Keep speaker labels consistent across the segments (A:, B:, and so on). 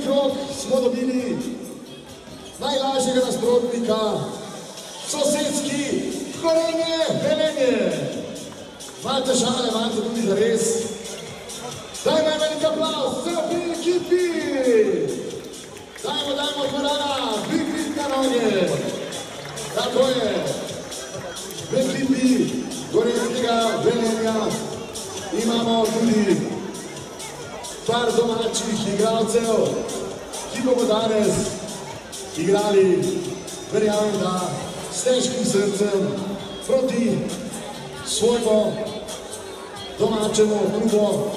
A: krog smo dobili najlažjega nasprotnika, sosedski Gorenje Velenje. Imate šale, imate tudi za res. Dajmo en velik aplauz za obi ekipi. Dajmo dvorana, Big Kanonje. Tako je. V ekipi Gorenjskega Velenja imamo tudi par domačih igralcev, ki bomo danes igrali, verjamem, da s težkim srcem proti svojemu domačemu klubu.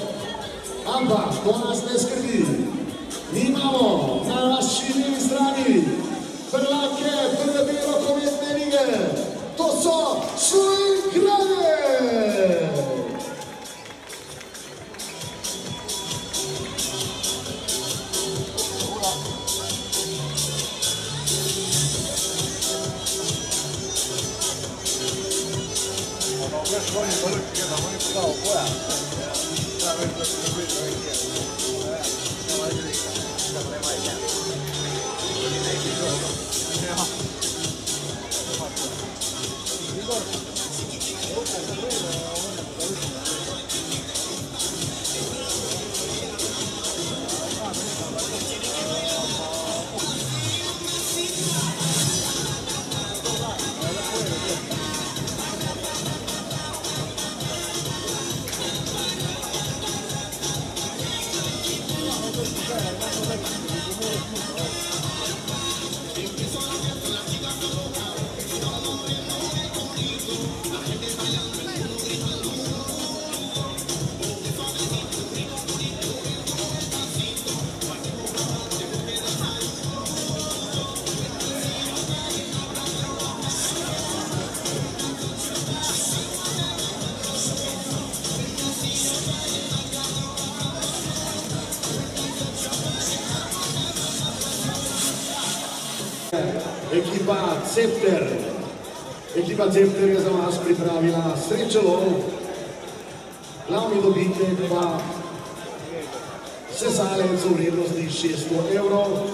A: Ampak to nas ne skrbi. Mi imamo na naši levi strani prvake prve B rokometne lige. To so Šuigrade! Ekipa Cepter je za vas pripravila srečelov, glavni dobitnik pa sesalec v vrednosti 600 evrov.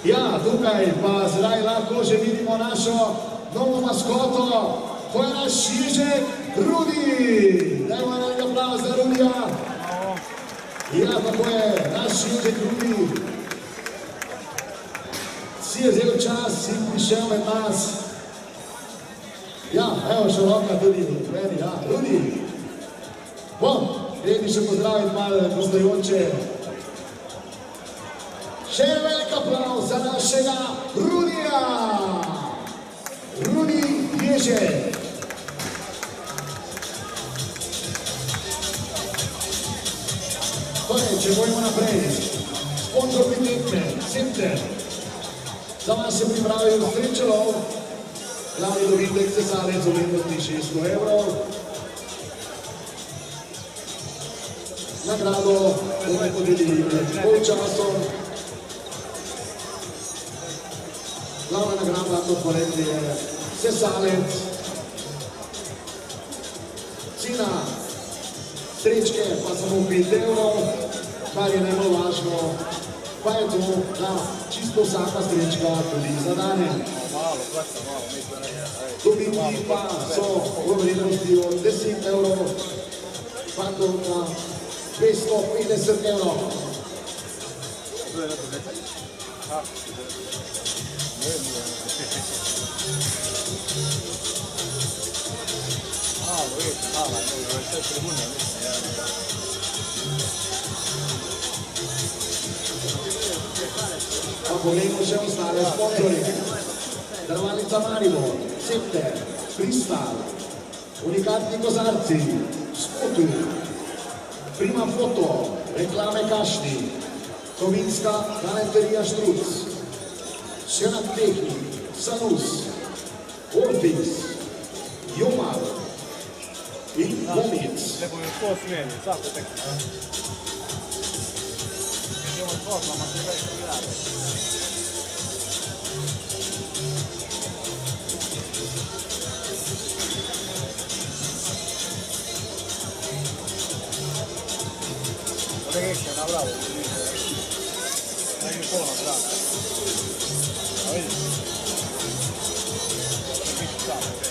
A: Ja, tukaj pa zdaj lahko že vidimo našo novo maskoto, to je naš Ježek Rudi. Dajmo en aplauz za Rudija. Ja, tako je, naš Ježek Rudi si je vzel čas in prišel med nas. Ja, evo še roka tudi meni, ja, Rudi. Bom, gredi še pozdraviti malo gostujoče. Še en velik aplauz za našega Rudija. Rudi Ježek. Torej, če bojimo naprej, sponzor tekme, Cepter, za vas je pripravil srečelov, glavni dobitnik sesalec v vrednosti 600 evrov. Nagrado bomo podelili med polčasom. Glavna nagrada, kot smo rekli, je sesalec. Cena srečke pa samo 5 evrov, kar je najbolj važno, pa je to, da čisto vsaka srečka tudi zadane. Dobitki pa so v vrednosti od 10 evrov pa do 250 evrov. Pa poglejmo še ostale sponzori. Drvalnica Maribor, Cepter, Kristal, Unikatni kozarci, Spotu, Prima Foto, Reklame Kašni, Kovinska galanterija Štruc, Šenak Tehnik, Sanus, Orfix, Jomar in Vomic.
B: poco la strada. La vedi? Qui ci sta, ok.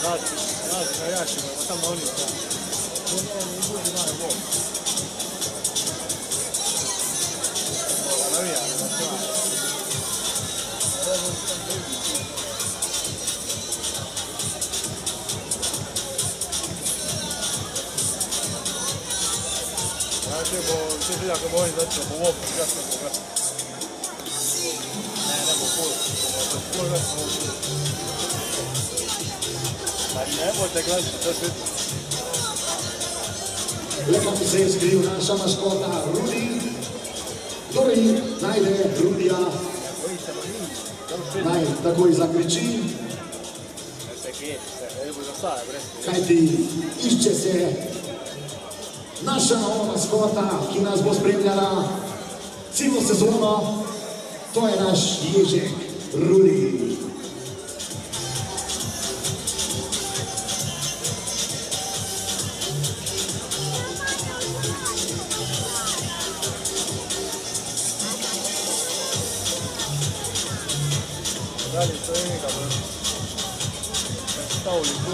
B: Grazie ragazzi, ma facciamo ogni这两个毛你的脚不握不下手了。那不过，过个时候是，那你我这个这是。
A: Lepo se je skril naša maskota Rudi. Torej, najde Rudija, naj takoj zakriči. Kajti išče se naša nova maskota, ki nas bo spremljala celo sezono. To je naš ježek Rudi.
B: Dale, estoy cabrón. Está bonito.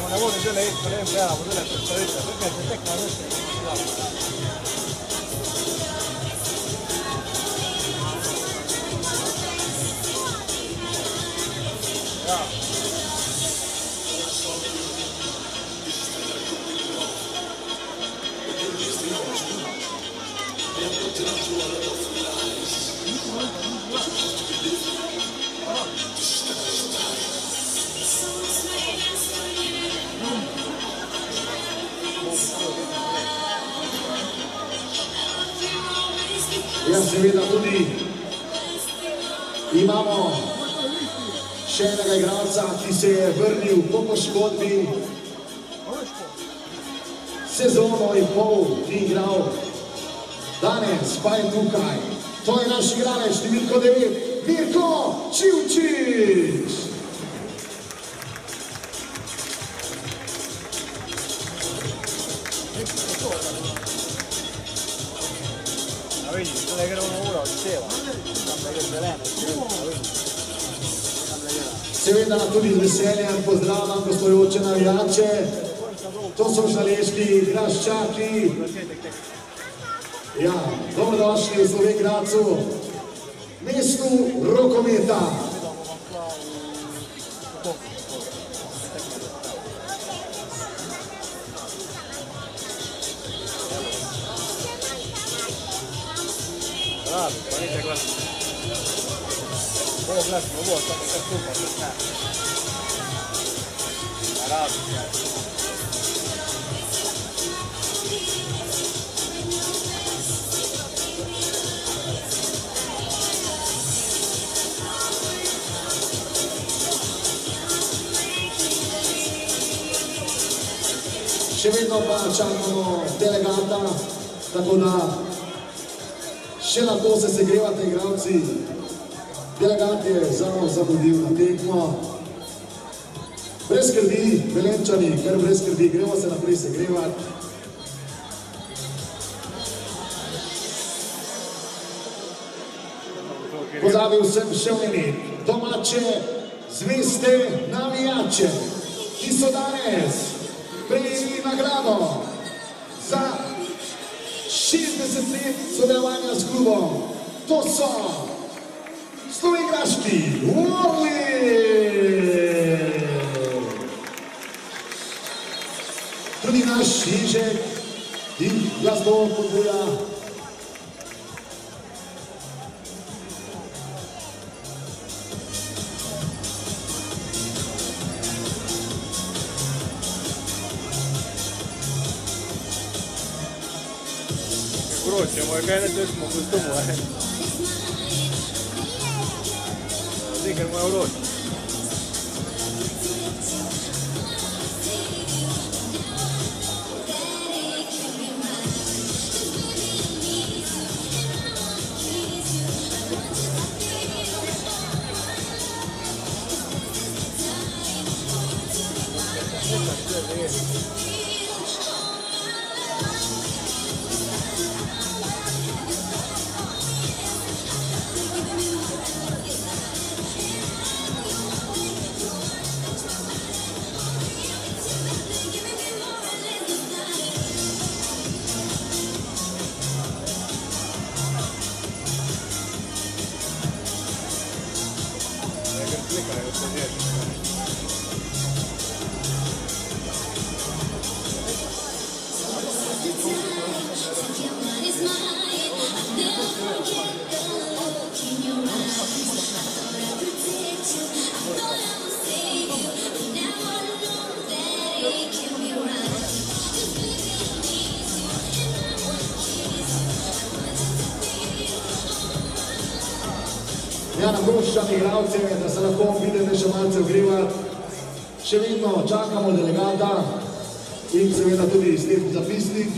B: Ma lavoro già lei, per esempio, perché se te cade
A: Ja, seveda tudi imamo še enega igralca, ki se je vrnil po poškodbi. Sezono in pol ni igral, danes pa je tukaj. To je naš igralec številko 9, Mirko Čivčič.
B: Vedi, non è che non ora diceva,
A: Seveda tudi z veseljem pozdravljam gostujoče navijače. To so šaleški Graščaki. Ja, dobrodošli v Slovenj Gradcu, mestu rokometa.
B: Rado, pa nite gledati. Ovo gledamo, ovo samo kad stupa se zna. Rado, sjaj.
A: Še vedno pa čakamo delegata, tako da še lahko se segrevate igralci. Delegat je samo zamudil na tekmo. Brez skrbi, Velenčani, kar brez skrbi, gremo se naprej segrevati. Pozabil sem še omeniti domače zveste navijače, ki so danes prejeli nagrado za 60 let sodelovanja s klubom. To so slovenjgraški Orli! Tudi naš Ježek in glasno podbuja.
B: Proće, moj kaj ne smo u kostumu, Zikar moj uroč.
A: Ja, naproščam igralce, da se lahko vidite še malce ogrevati. Še vedno čakamo delegata in seveda tudi izdelki zapisnik.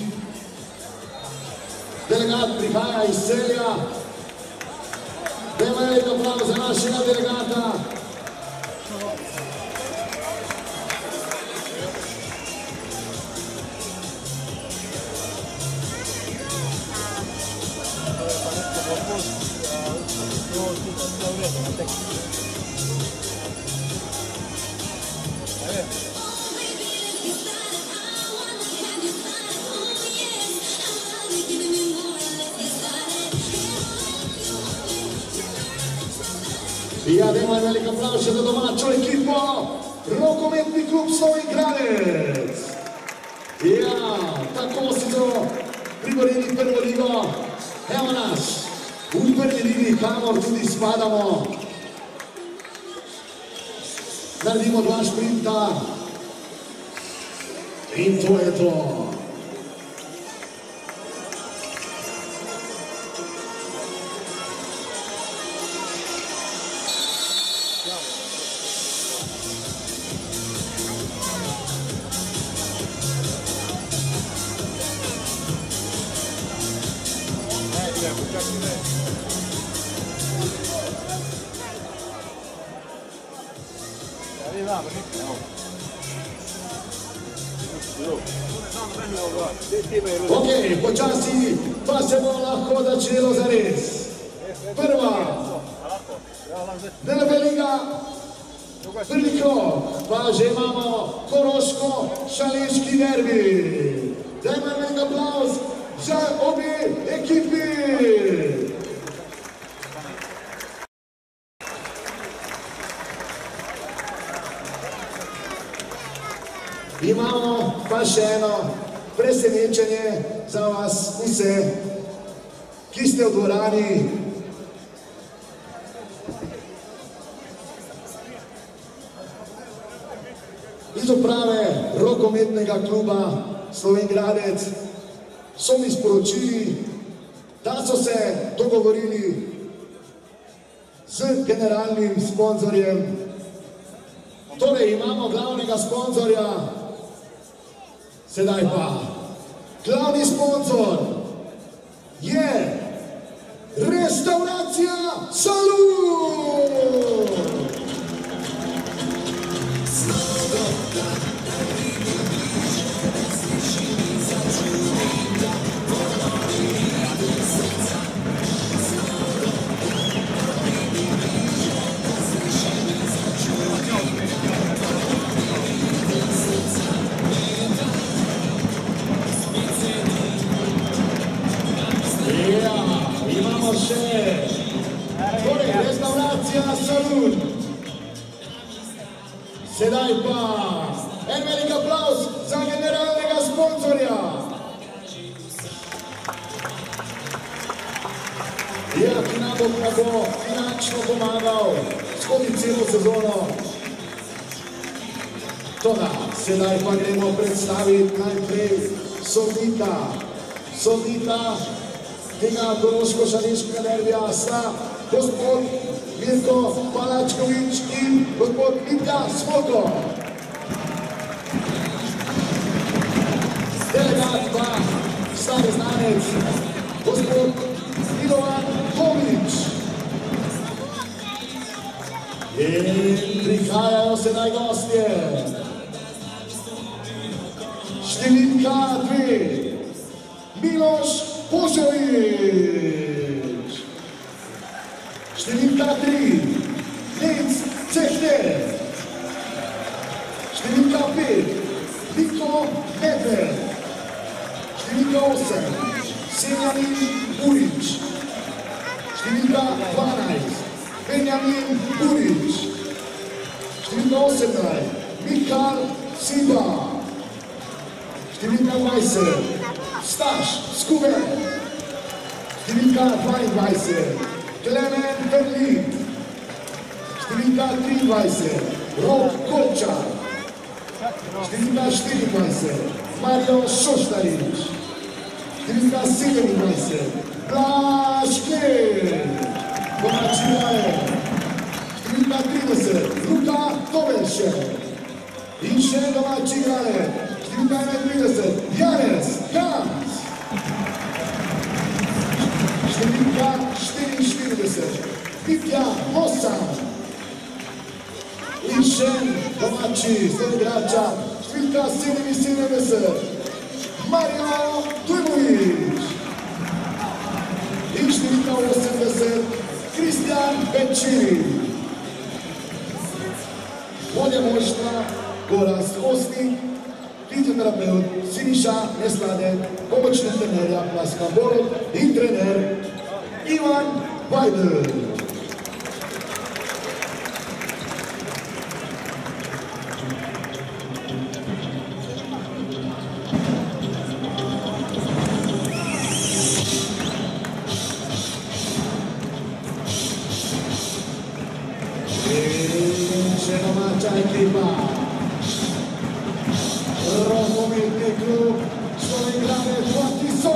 A: Delegat prihaja iz Celja. Dajmo velik aplavz za našega delegata. Ja, dajmo velik aplavz še za domačo ekipo, rokometni klub Slovenjgradec. Ja, tako si so priborili prvo ligo. Evo nas, v prvi ligi, kamor tudi spadamo. Naredimo 2 šprinta in to je to. Ok, počasi pa se bo lahko začelo zares. Prva DNB liga, prvi krog, pa že imamo Koroško-Šaleški derbi. Dajmo velik aplavz za obe ekipi. Imamo pa še eno presenečenje za vas vse, ki ste ste v dvorani, iz uprave rokometnega kluba Slovenj Gradec so mi sporočili, da so se dogovorili z generalnim sponzorjem. Torej imamo glavnega sponzorja, sedaj pa glavni sponzor je Restauracija Salud! Imamo še torej Restauracija Salud. Sedaj pa en velik aplavz za generalnega sponzorja. Ja, ki nam bo finančno pomagal skozi celo sezono. Toda, sedaj pa gremo predstaviti najprej sodnika tega Koroško-Šaleškega derbija sta gospod Mirko Palačkovič in gospod Mitja Smoko. Delegat pa stari znanec gospod Milovan Tomič. In prihajajo sedaj gostje. Številka 2, Miloš Poževič. Številka 3, Nec Cehter. Številka 5, Niko Medved. Številka 8, Senjamin Burič. Številka 12, Benjamin Burič. Številka 18, Michal Siba. Številka 20, Staš Skube. Številka 22, Klemen Berlin. Številka 23, Rok Kolčar. Številka 24, Mario Šoštarič. Številka 27, Blaž Kej. Domači Gaje. Številka 30, Luka Tovelšek. In še domači Gaje. Številka 31, Janez Gans. Številka 44, Mitja Mosan. In še domači igrača, številka 77, Mario Dujmovič. In številka 80, Kristjan Benčiri. Vodja moštva Gorazd Osnik, fizioterapeut Siniša Neslade, pomočnik trenerja Vlaska Borod in trener Ivan Vajdl. Še domača ekipa. Rokometni klub Slovenj Gradec 2011.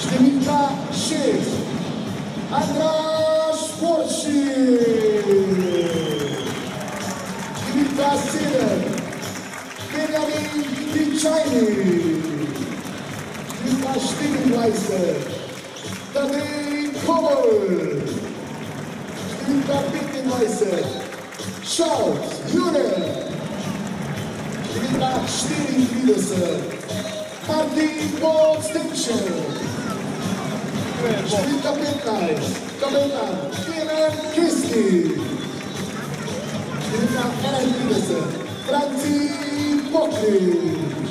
A: Številka 6, Andraž Boršič. Številka 7, Benjamin Pičajnik. Številka 24, Tadej Kovol. Številka 25, Šalc Jure. Številka 34, Martin Podstenčev. Številka 15, kapetan Klemen Kiski. Številka 31, Franci Pokrič.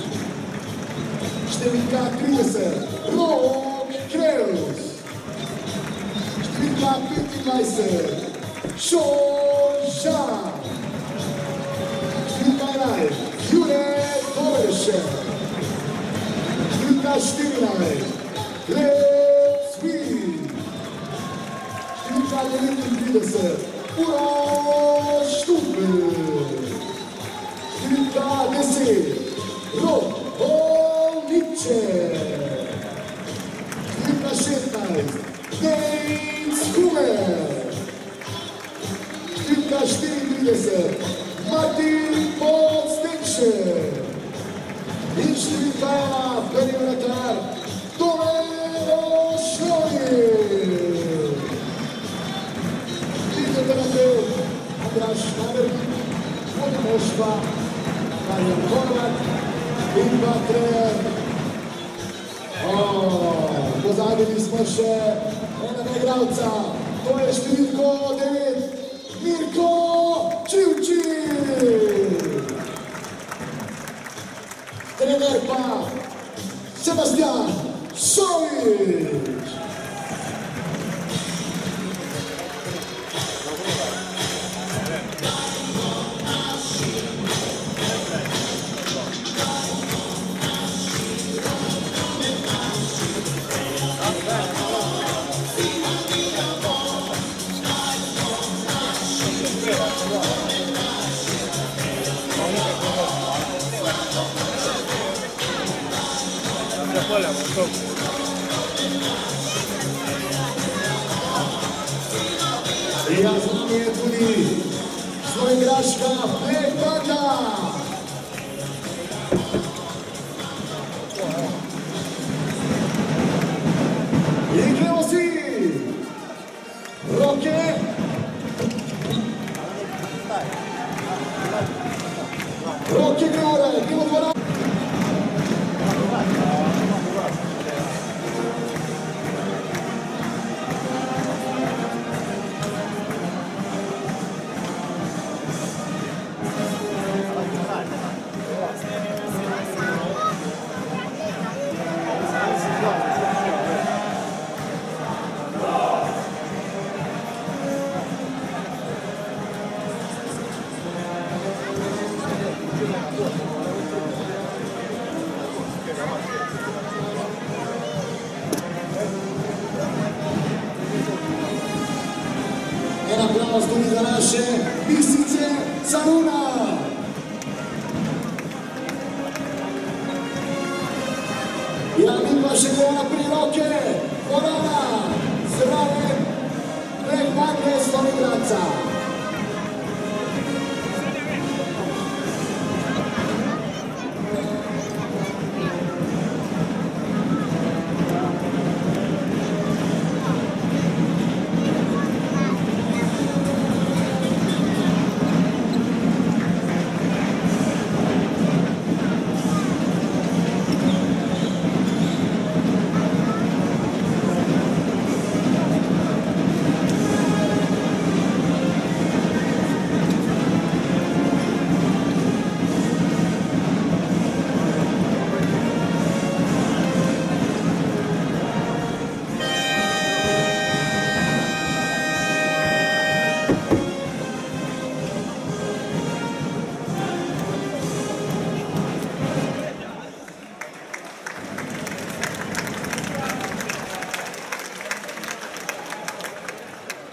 A: Številka 30, Rok Kreus. Številka 25, Šožan. Številka 11, Jure Tovelšek. 14, Let's Win. Številka 39, Uroš Štupel. Številka 10, Rok Bolniče. Številka 16, Dejc Kumer. Številka 34, Martin Podstekše. In številka 1, prvi vratar, Domeno Šlojir. Fizioterapevt Andraž Štabernik, vodja moštva Marjan Horvat in pa trener. Pozabili smo še enega igralca, to je številko 9, Mirko Čivčić. Trener pa Sebastian Šović. Ja, z nami je tudi slovenjgraška Flegbanda. In gremo si! Roke! Roke gore, gremo dvorano! En aplauz tudi za naše Misice Caruna. Ja, mi pa še gremo pri roke, Morana, zraven Flegbande Slovenjgradca.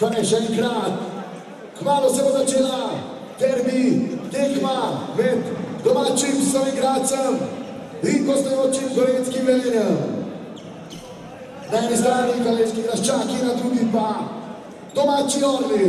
A: Torej še enkrat, kmalu se bo začela derbi, tekma med domačim Slovenjgradcem in gostujočim Gorenjskim Velenjem. Na eni strani Galenjski Graščaki, na drugi pa domači Orli.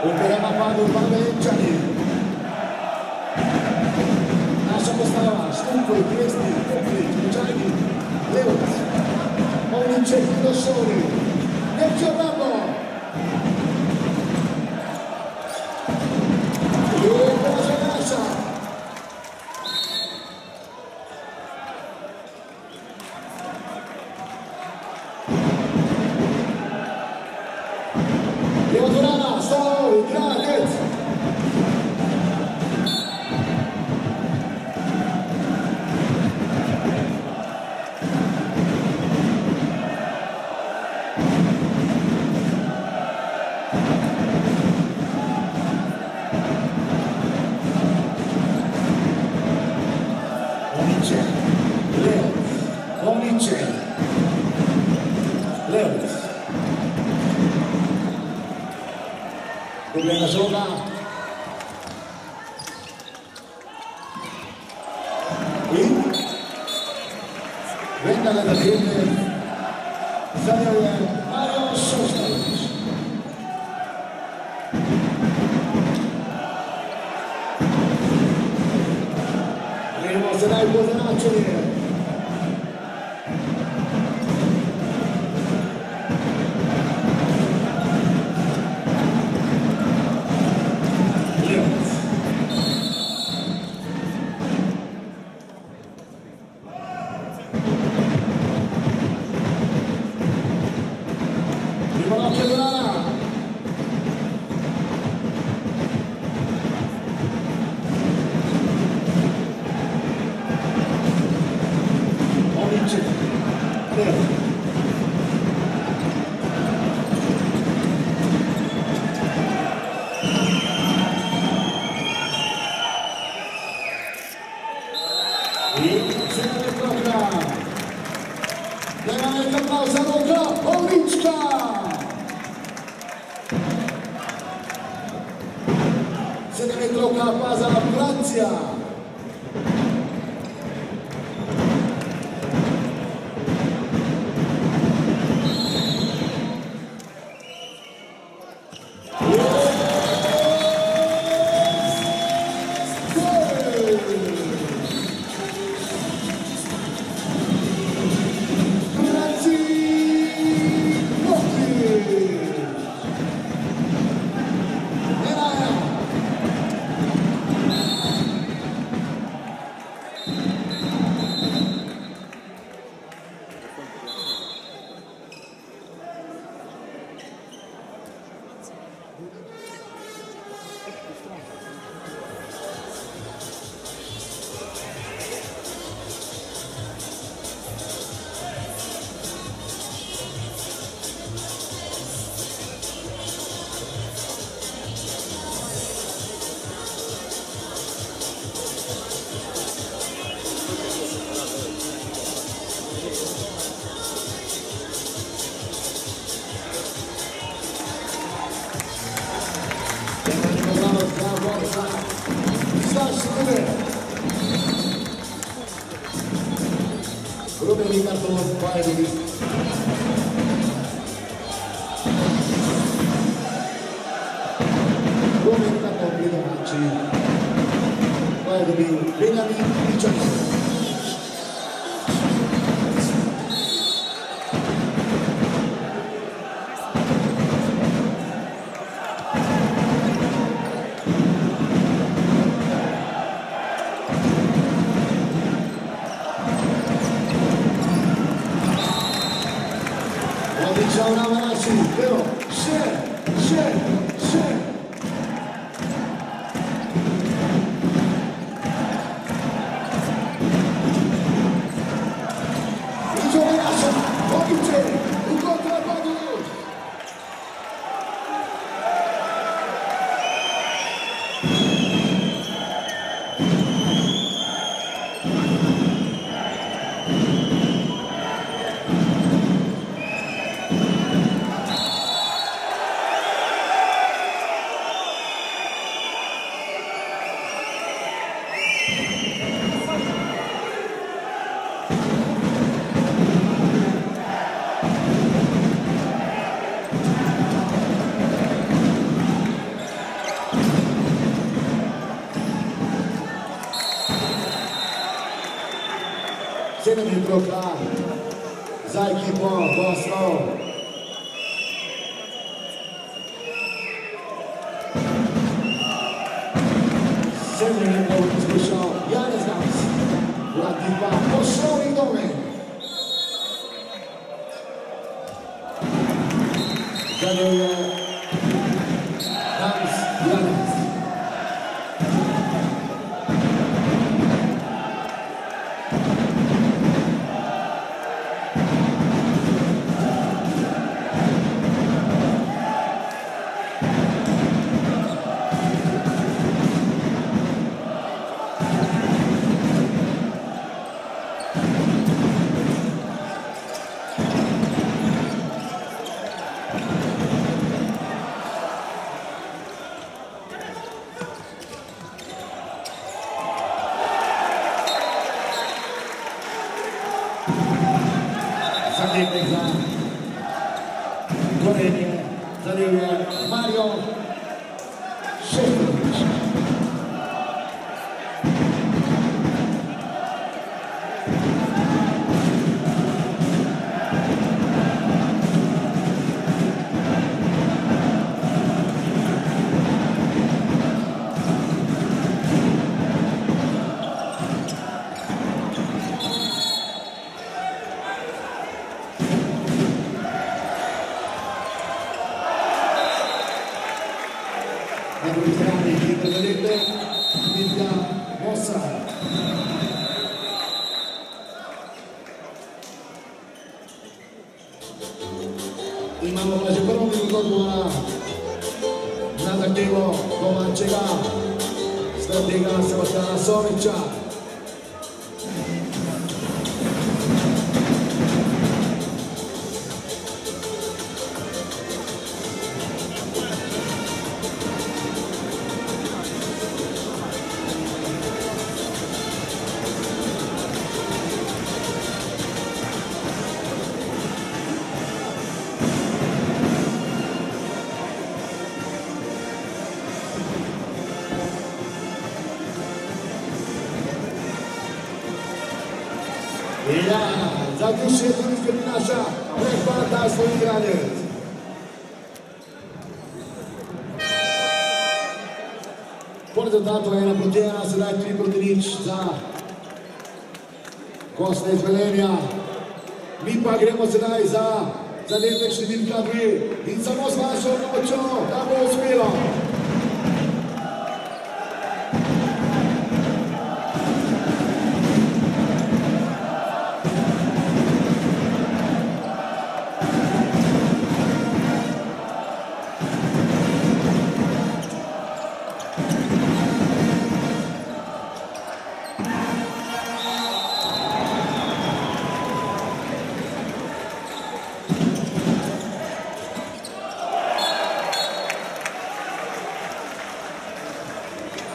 A: Opera napadu Pavećani. Naša postava, Štumpoj, Kresni, Kuplić, Lučajni, Levac, Ovniček, Došovni, Nepće Bravo. Lijepo za naša. Evo dvorana, stavovi, Granec. Ovniček, Levac. Dobljena žoga. I Vendale da krene. Zanjao je Mario Šoštavić. Idemo se najbolje načinje. Capaz alla Francia. Rumeni karton Pajević. Rumeni karton Vidamači. Pajević, Benjamin Mičanić. Ciao ragazzi, però, se. 7 kroka za ekipo gostov. Sedmi metrov izkušal Janez Gams, vratnik pa Poslovnik Domen. Zadel je Gams Janez. Zadevnik za Gorenje, zadel je Mario Šefčovič. Na drugi strani, ki prevedete, Mitja Mosar. Imamo pa že prvo minuto odmora na zahtevo domačega stratega Sebastiana Soviča. Ja, za duševno prinaša prepada svoj igralec. Po rezultatu 1:1, sedaj 3:0 za goste iz Velenja. Mi pa gremo sedaj za zadetek številka 2 in samo z vašo pomočjo, da bo uspelo.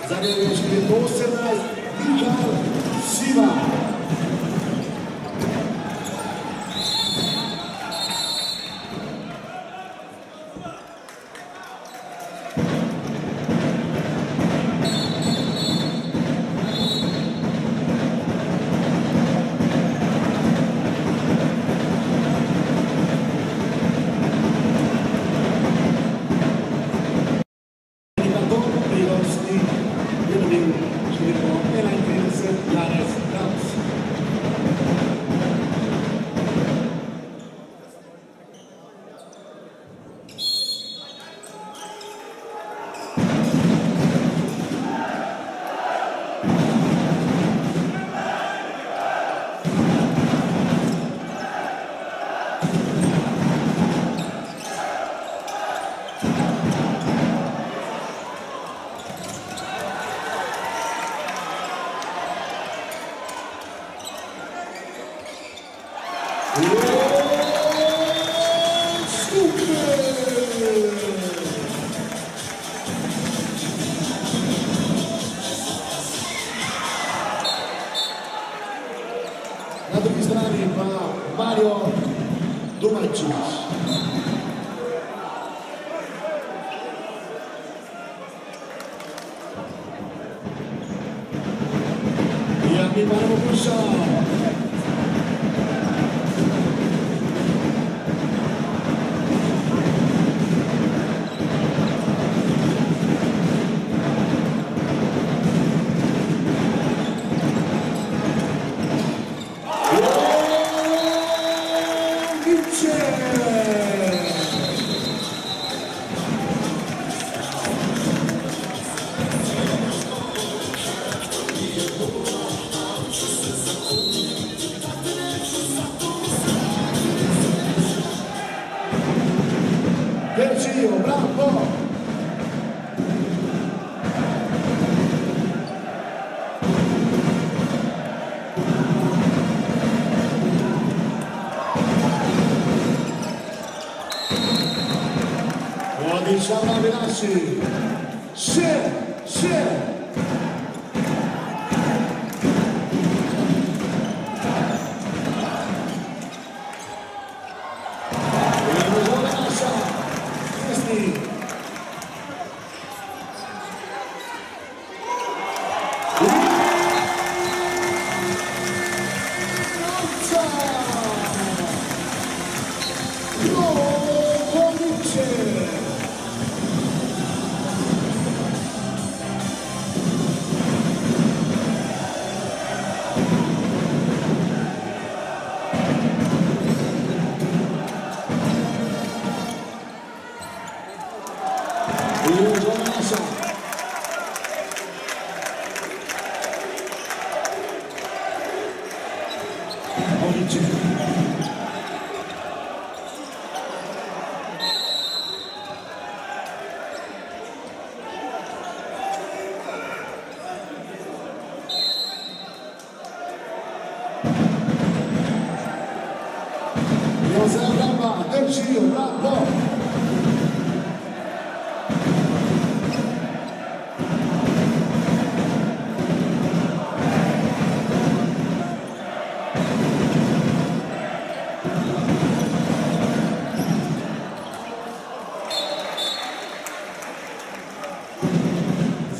A: Zadel je številka 18, Michal Siva. Na drugi strani pa Mario Domačić. Ja mi pa ne bo prišao. Šabra Vinaši. Še. José Brava, Delgio, bravo!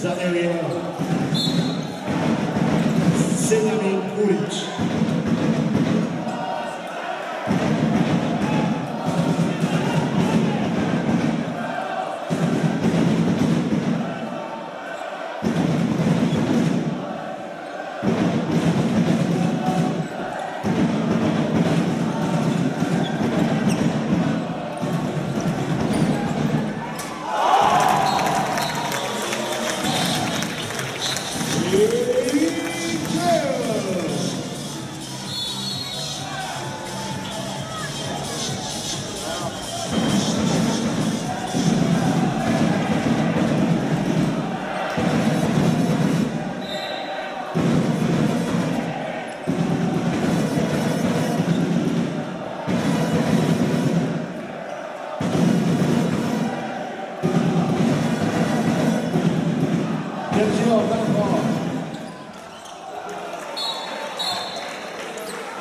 A: Zanelia, Senjamin Kurić.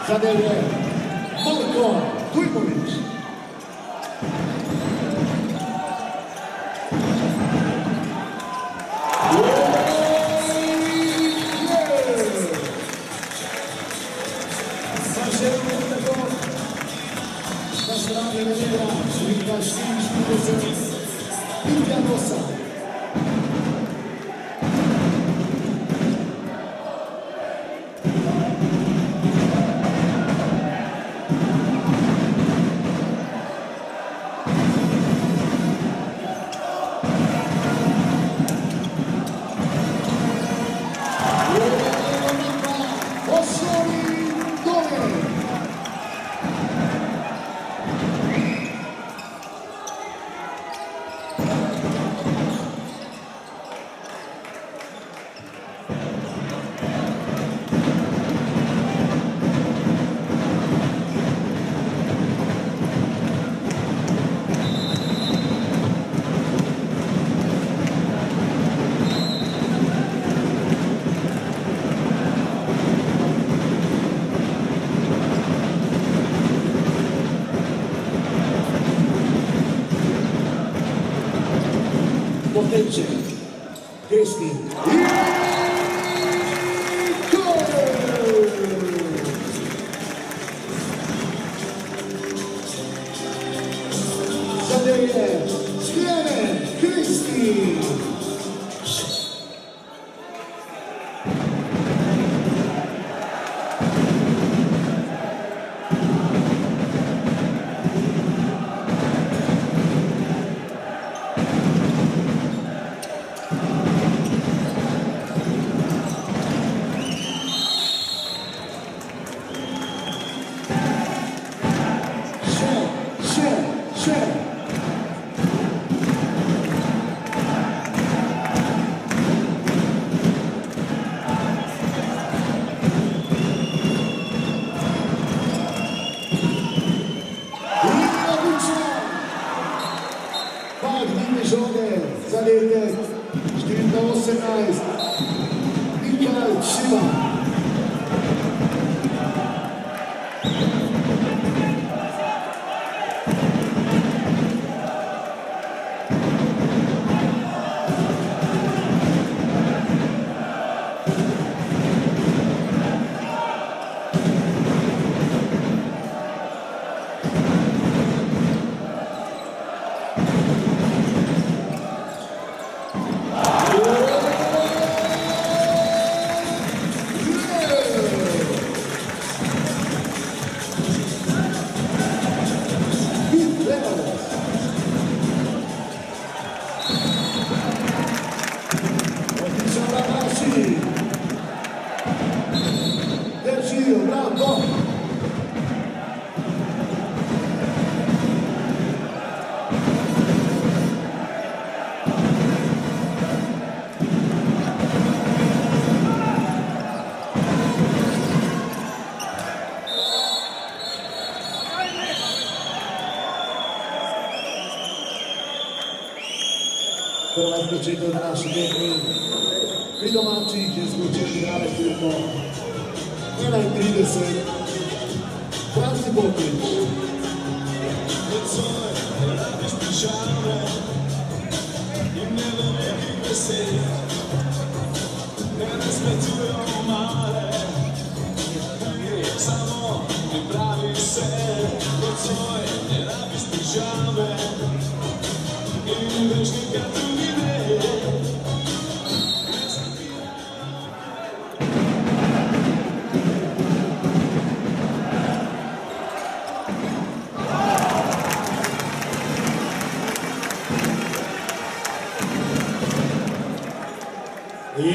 A: Zadelje, Marko Dujmović. Na strani Venera, Živka Štić, 30, Indianosa. Potente, Cristi e gol! Zadeje, Viene, Cristi! početak naše tekme. Pri domačih je skočil igralec Turko 31. Franci Bokić.
C: Samo pripravi se kod svoje, ne rabiš pižame i već nikad drugi ne.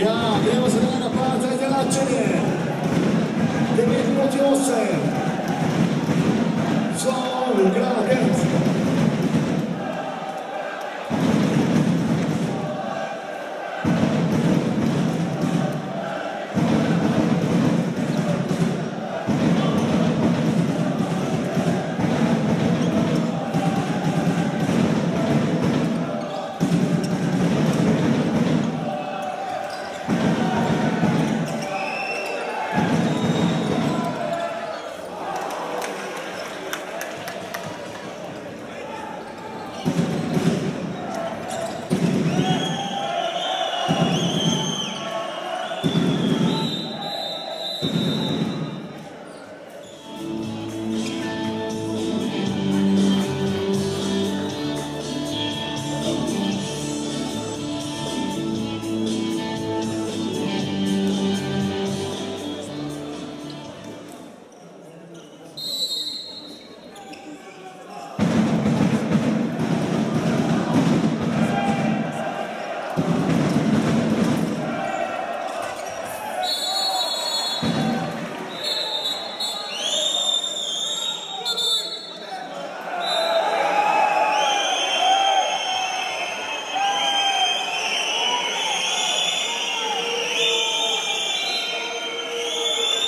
A: Ja, gremo se dalje na pad za iznenačenje. 9:8. Zon Gradec.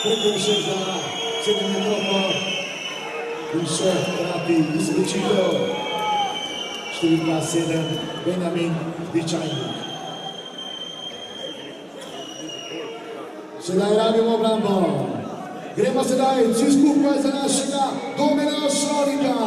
A: Prekršaj za 7 minutov, više radi izključitev, številka 7, Benjamin Vičajnik. Sedaj radimo obrambo. Gremo sedaj vsi skupaj za našega Domena Šorika.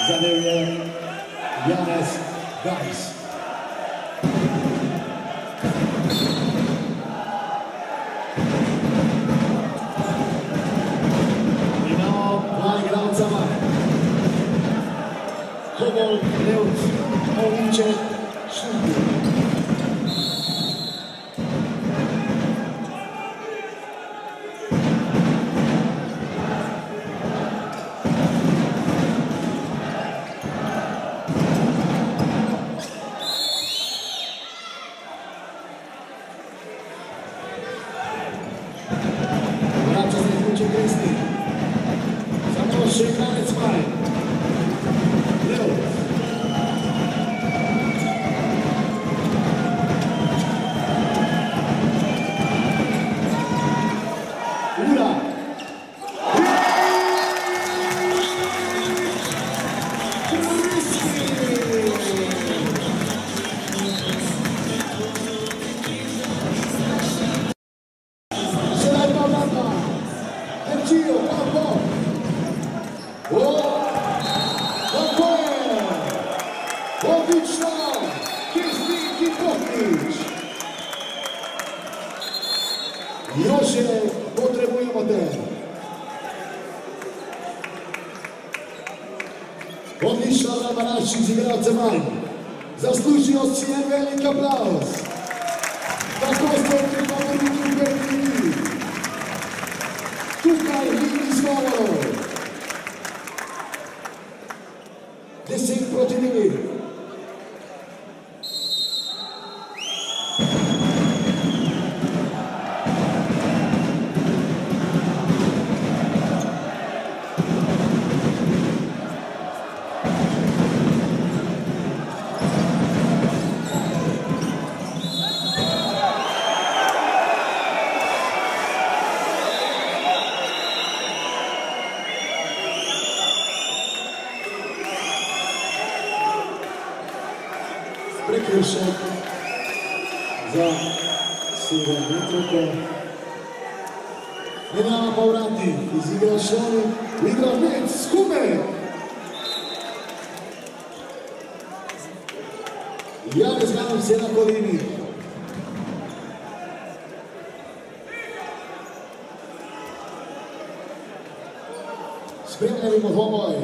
A: Zadel je Janez Gajs. Imamo dva igralca manj. Kobol, Levc, Ovinček, Šumbir. Samo še igralec manj. Levc. Ura. Sedaj pa vrata. Erčijo, Pavlo. Tako je! Odlično! Kiznik i Bokić! Još je potrebujemo te. Odlična obrana naših igrača manj. Zaslužio si je velik aplauz. Tako ste pripadali u Berlini. Tukaj vi izgovorov. 10:9. Kršek za 7 metroko. Miljana povratnik, izigra Šonik, igra Nec, Skume. Janez Ganović je na kolini. Spremljavimo dvoboj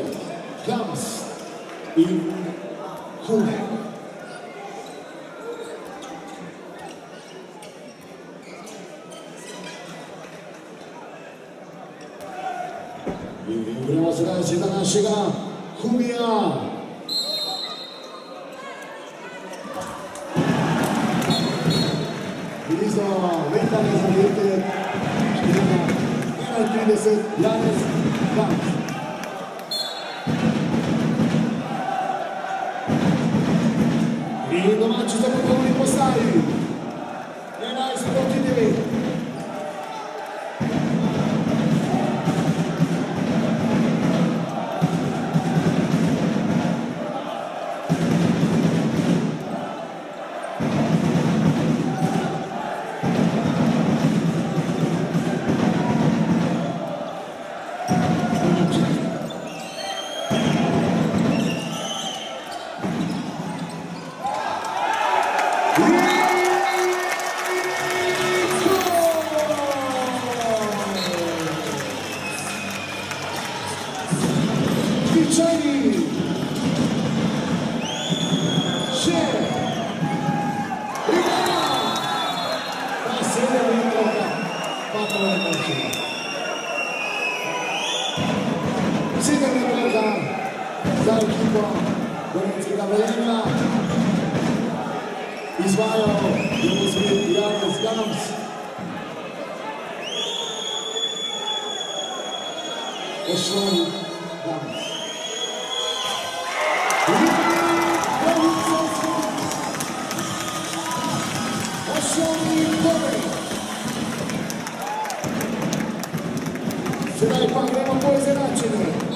A: Gams i Kume. I upravo se daje da našega Kumija. Iznova vetane za djete, 31, Janez Gams. I domaći za potovni postavi. 11-9. Za ekipo Gorenjskega Velenja izvajal Janez Gams. Osvojil Gams. Osvojil Gorenj. Sedaj pa gremo po izenačenju.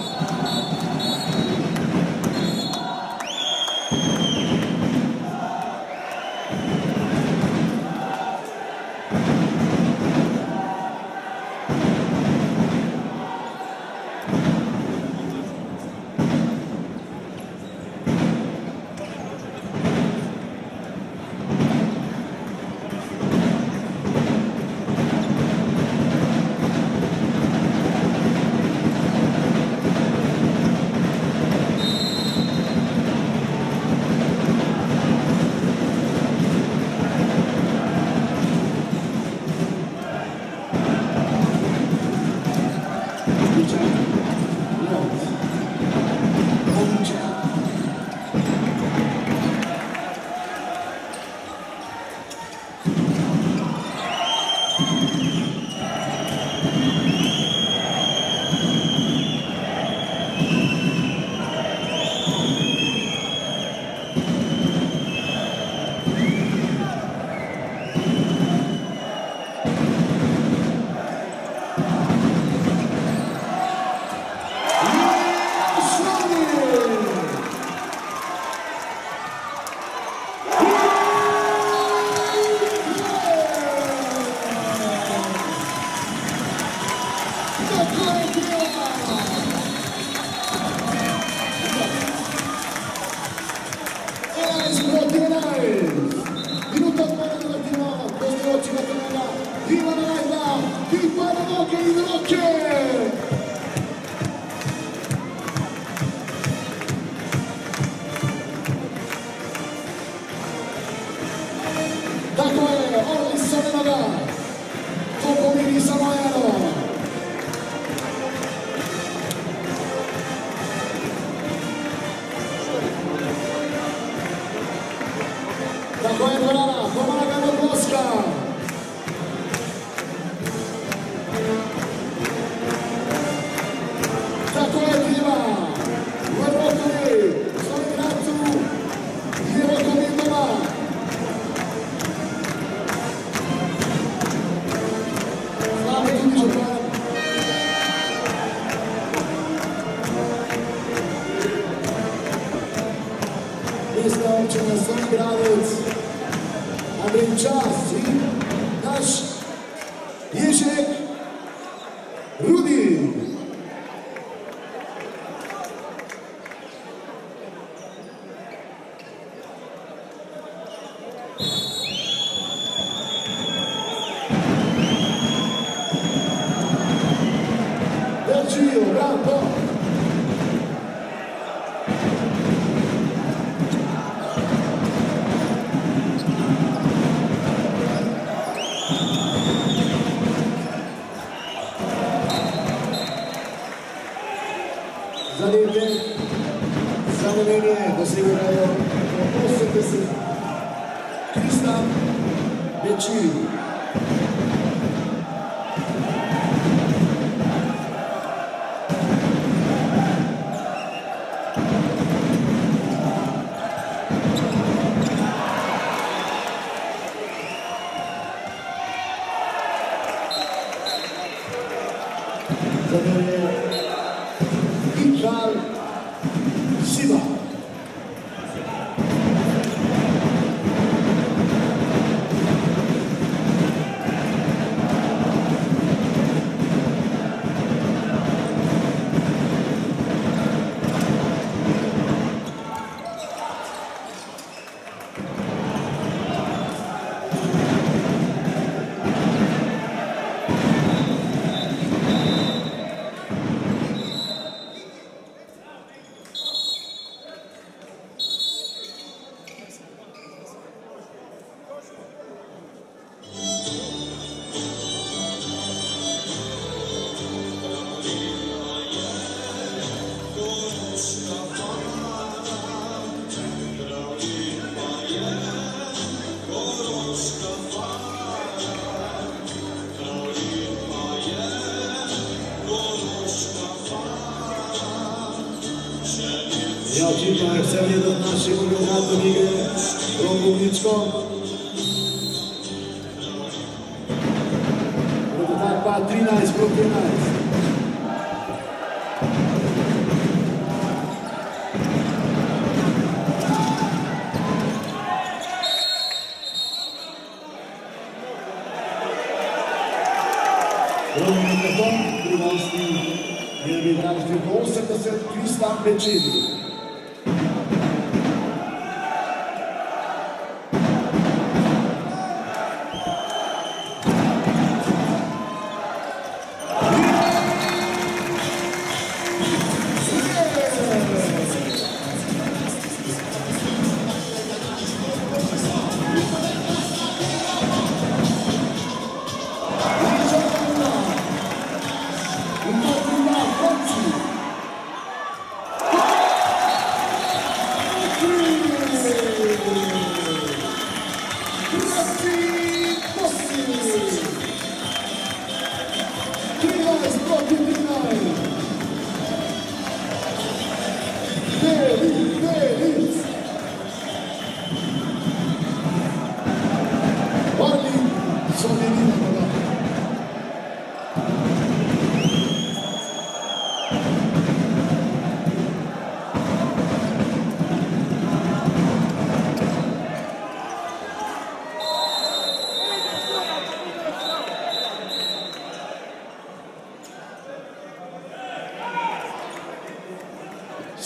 A: Tako je dvorana, pomaga do Boska. općine Slomgradec, Andrej Čas i naš Ježek Rudi. Virgilio, bravo! Zanimljenje dosegajo 80 Kristan Večiri. Zadnje Ičal Siva. Ja očitno je vse jedan od naših organizator igre, Rokovničko. Rezultat pa 13-13. Rovni karton, 13. Je bil igralski 80 Kristan Večiri.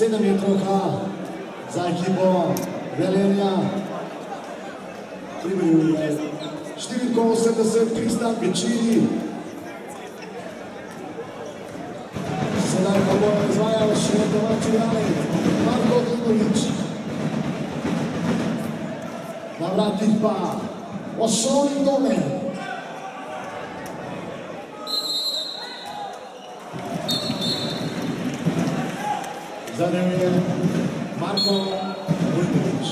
A: Sedem je troha za ekipo Velenja. Približuje 84 Kristan Večiri. Sedaj pa bo izvajal še domači igralec Marko Dunović. Na vratih pa Osoni Domen. Zadnjem je Marko Vujković.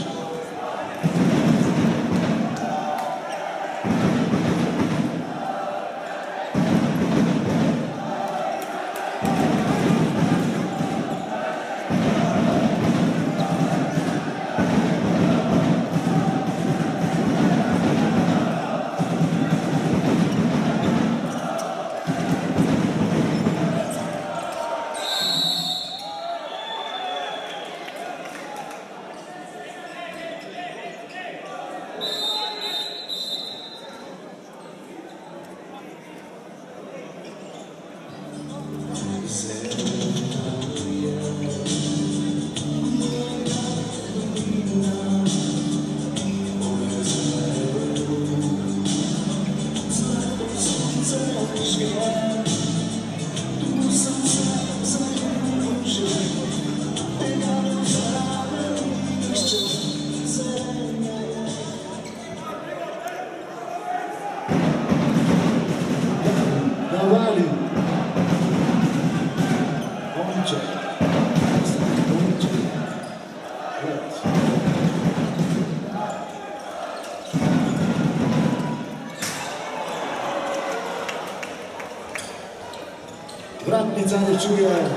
A: Vratnica ne čuje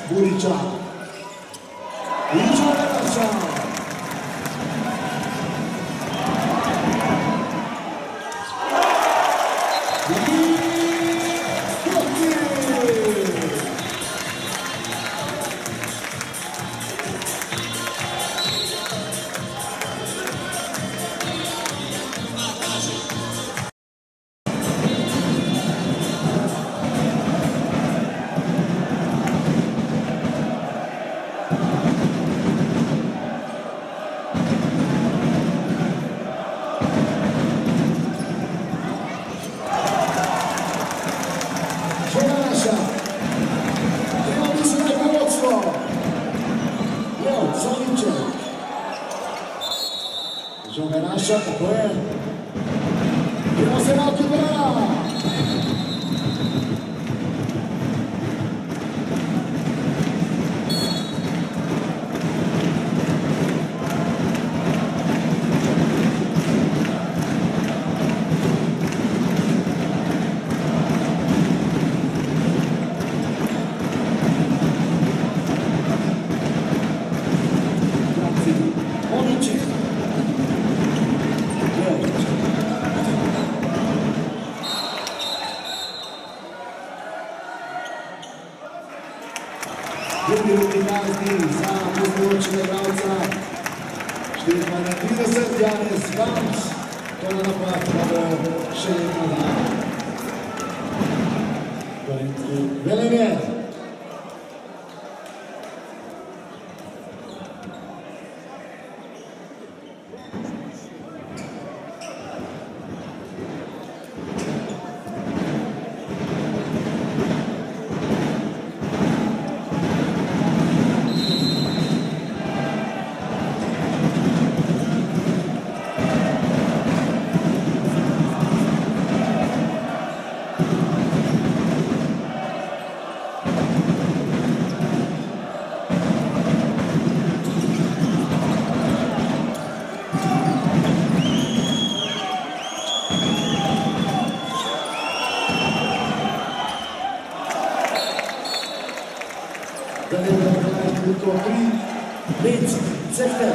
A: Burića. Iđo Venaša. Venaša, tako je. Idemo se na Kibera. Drugi ruki kazni za postojećega igralca. 4:30, Janez Vams, to na napad od Šeljina Velemir. Minuto 3, 5, sekter.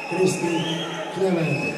A: Cristi Clemente.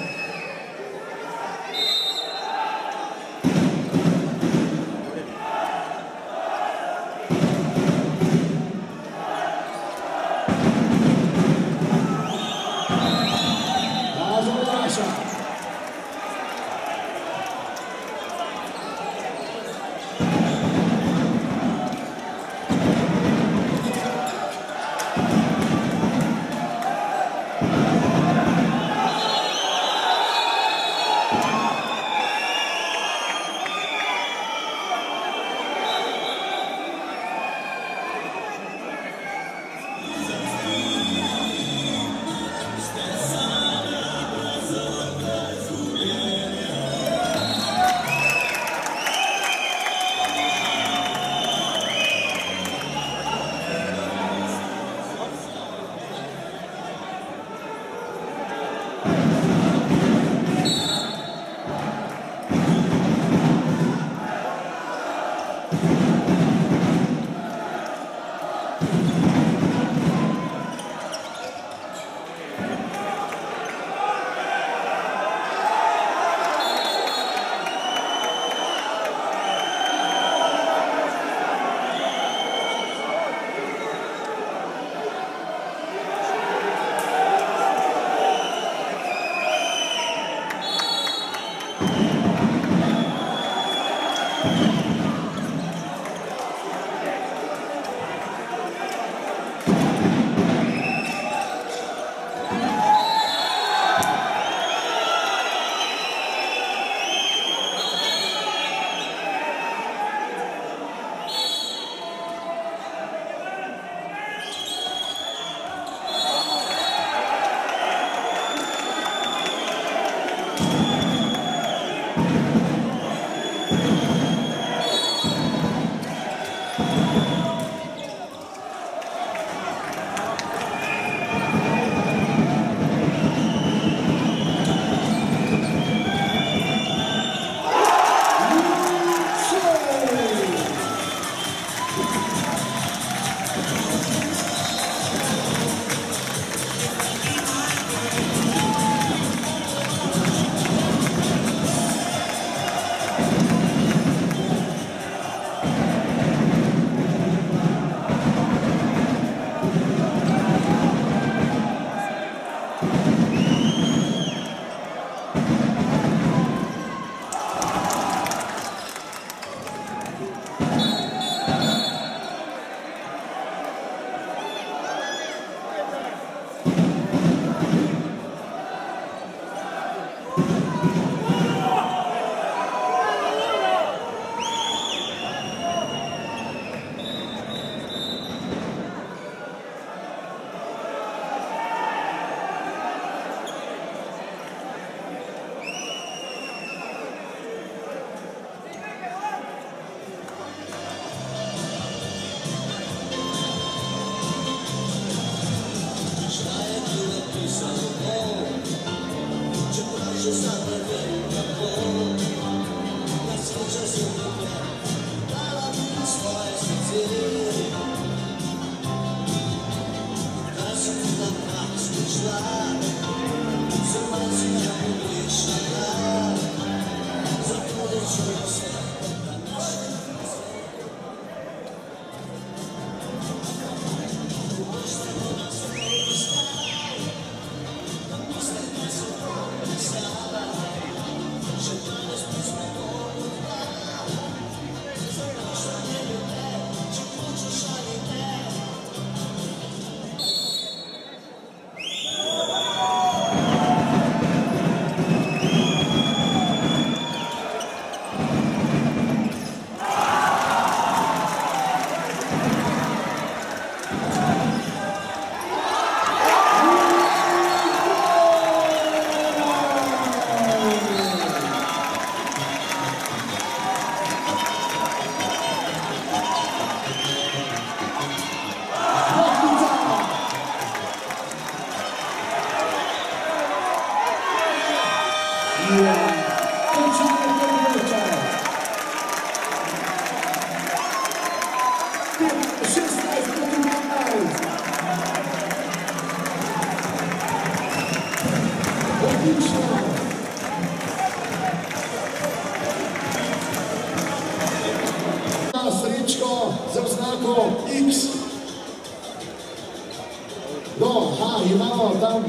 A: imamo tam.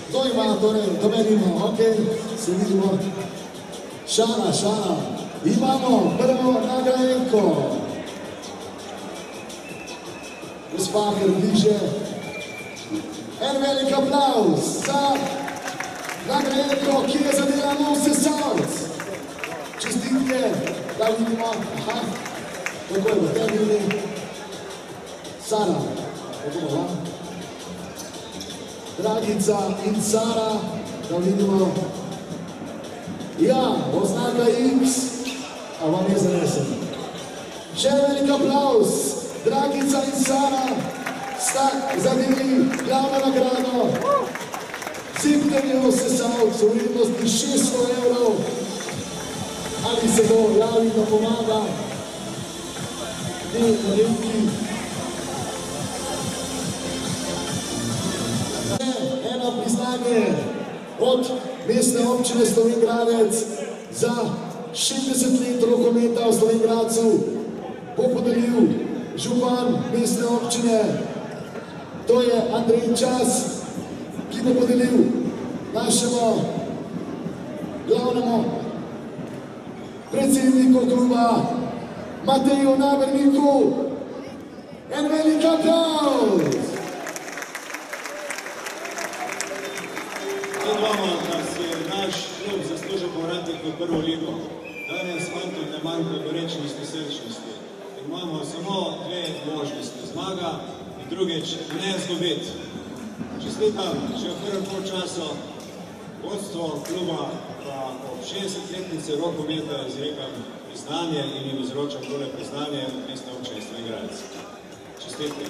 A: Kdo ima, torej, to menimo, ok, se vidimo. Šala. Imamo prvo nagrajenko. Gospa, ker bliže. En velik aplauz za nagrajenko, ki je zadela nov sesalc. Čestitke, da vidimo. Aha, tako je, v tem vidi. Sara, tako bo, Dragica in Sara, da vidimo. Ja, oznaka X, a vam je zanesen. Še velik aplauz, Dragica in Sara sta zadeli glavno nagrado. Zipterjev sesalc v vrednosti 600 evrov. Ali se bo javi, da pomaga? Ne, naredki. Eno priznanje od Mestne občine Slovenj Gradec za 60 let rokometa v Slovenj Gradcu bo podelil župan Mestne občine. To je Andrej Čas, ki bo podelil našemu glavnemu predsedniku kluba Mateju Naberniku. En velik aplauz!
C: Da si je naš klub zaslužil povratek v prvo ligo. Danes fantom ne manjka gorečnosti, srčnosti. Imamo samo dve možnosti, zmaga in drugič ne izgubiti. Čestitam že v prvem polčasu vodstvo kluba, pa ob 60-letnici rokometa izrekam priznanje in jim izročam tole priznanje Mestne občine Slovenj Gradec. Čestitke.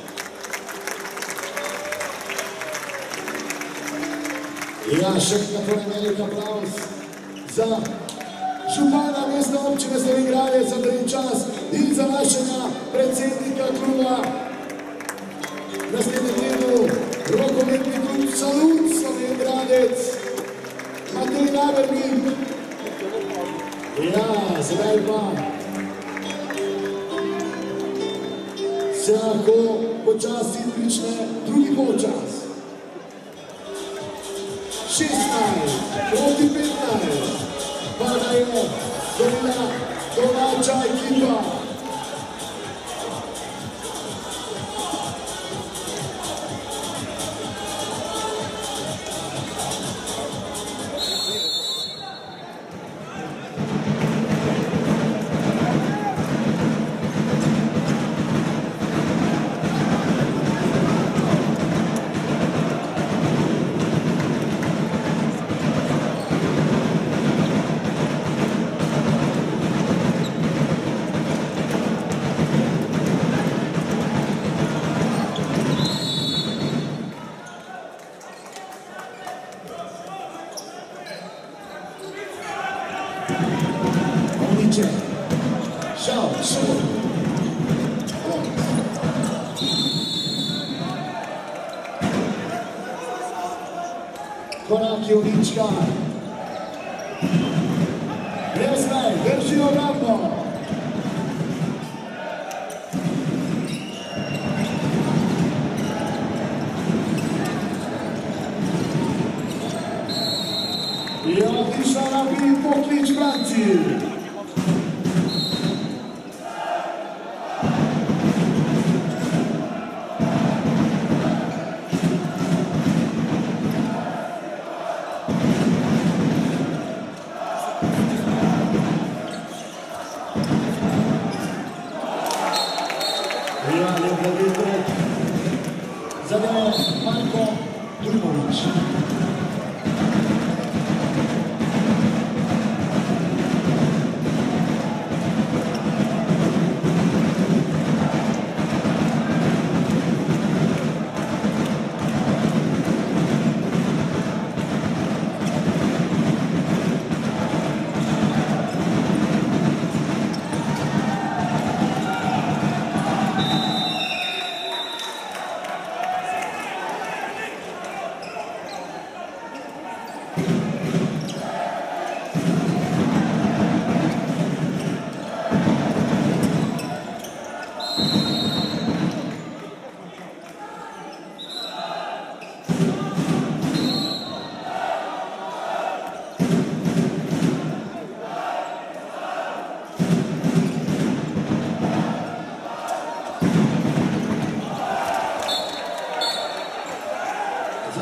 A: Ja, še enkrat velik aplauz za župana Mestne občine Slovenj Gradec Andrej Čas in za našega predsednika kluba. Naslednjem tednu rokometni klub Salut Slovenj Gradec Matej Nabernik. Ja, zdaj pa se lahko počasi prične drugi polčas. 16 proti 15, pa da je dobila domača ekipa. Korak Jonička. Resnej, drži obrambo. Je otišla na bil poklič Franci. Zadaje Marko Drumović.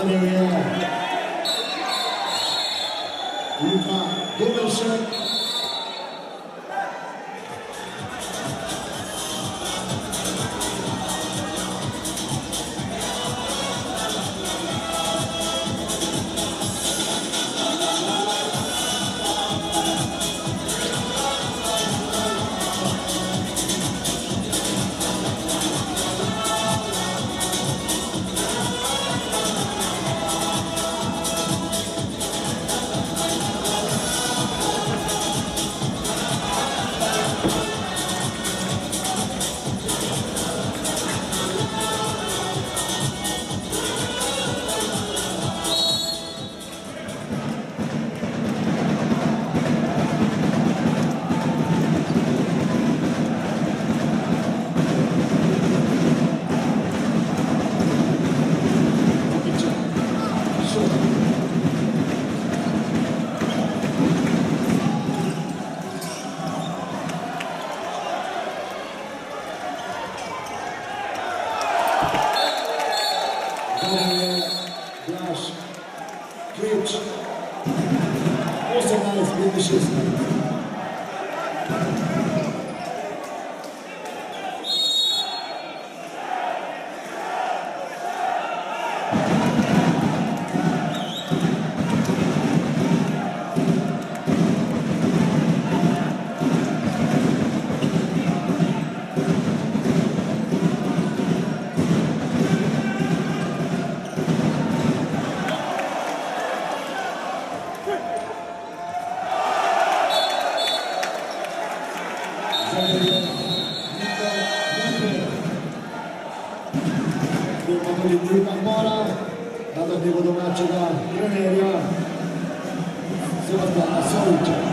A: Zanio je Luka Dubelšek. Ključ 18-16. Nadahnivo domaćega trenerja Sebastiana Sovića.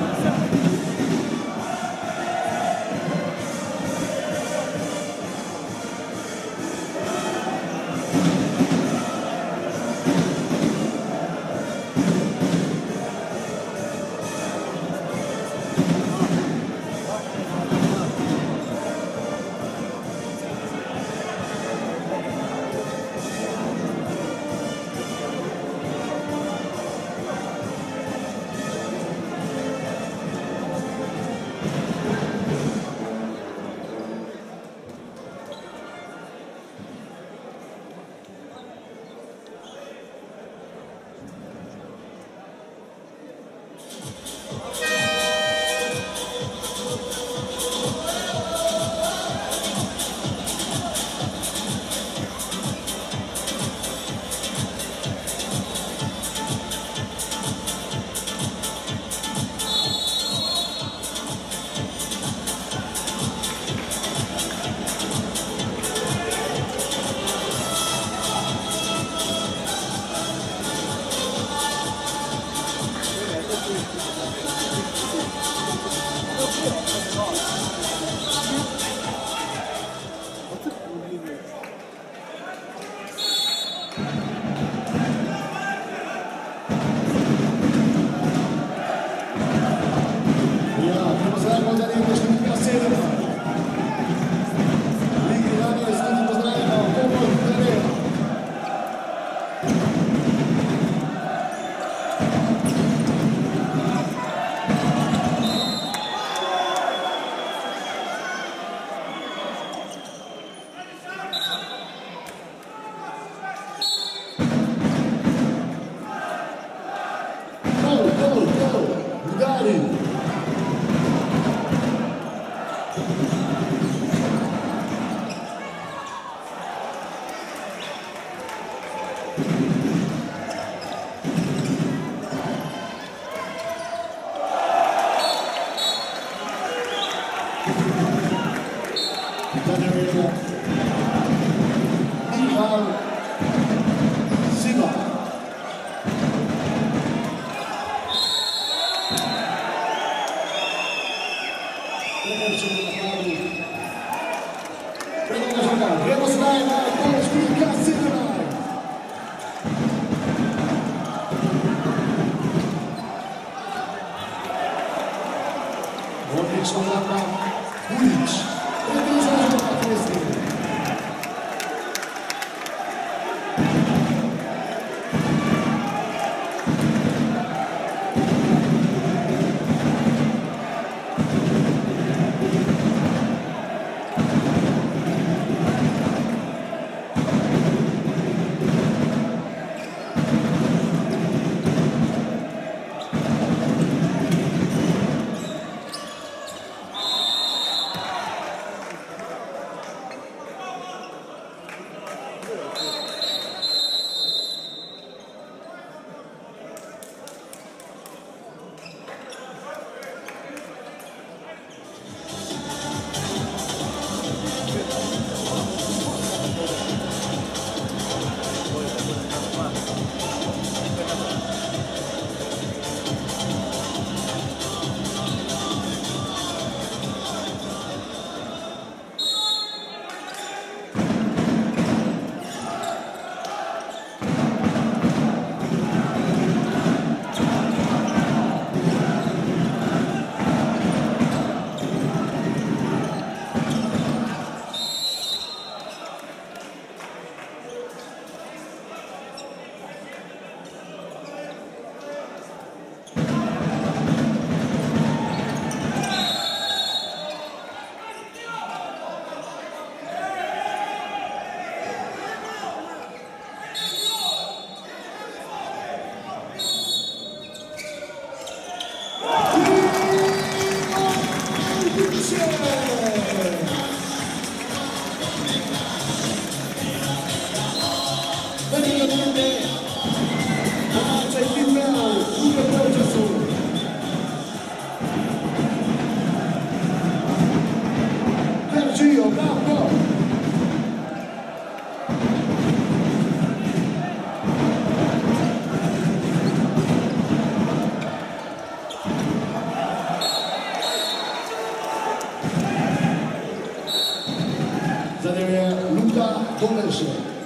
A: Zadev je Luka Dolenšek.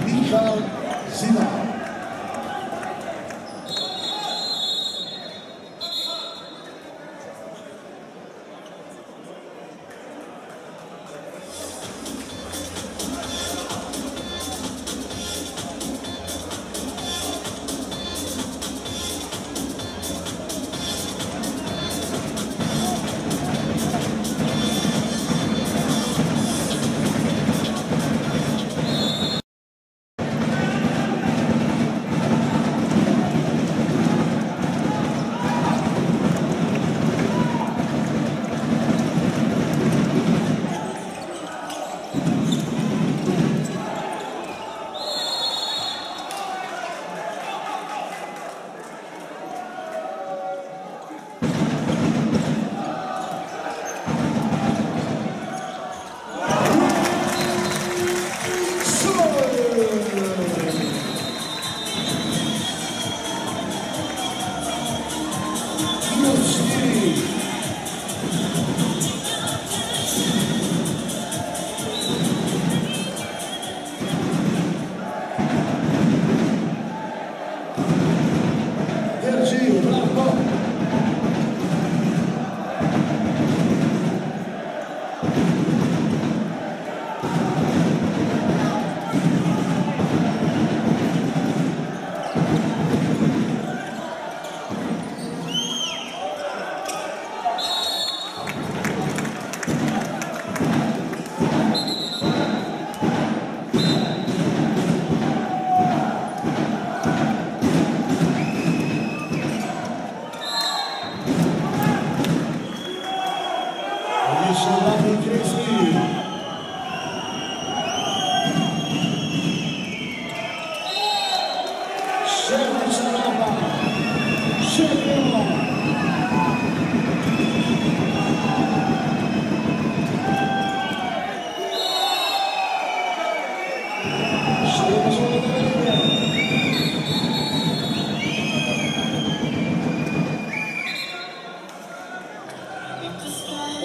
A: Michal Zina.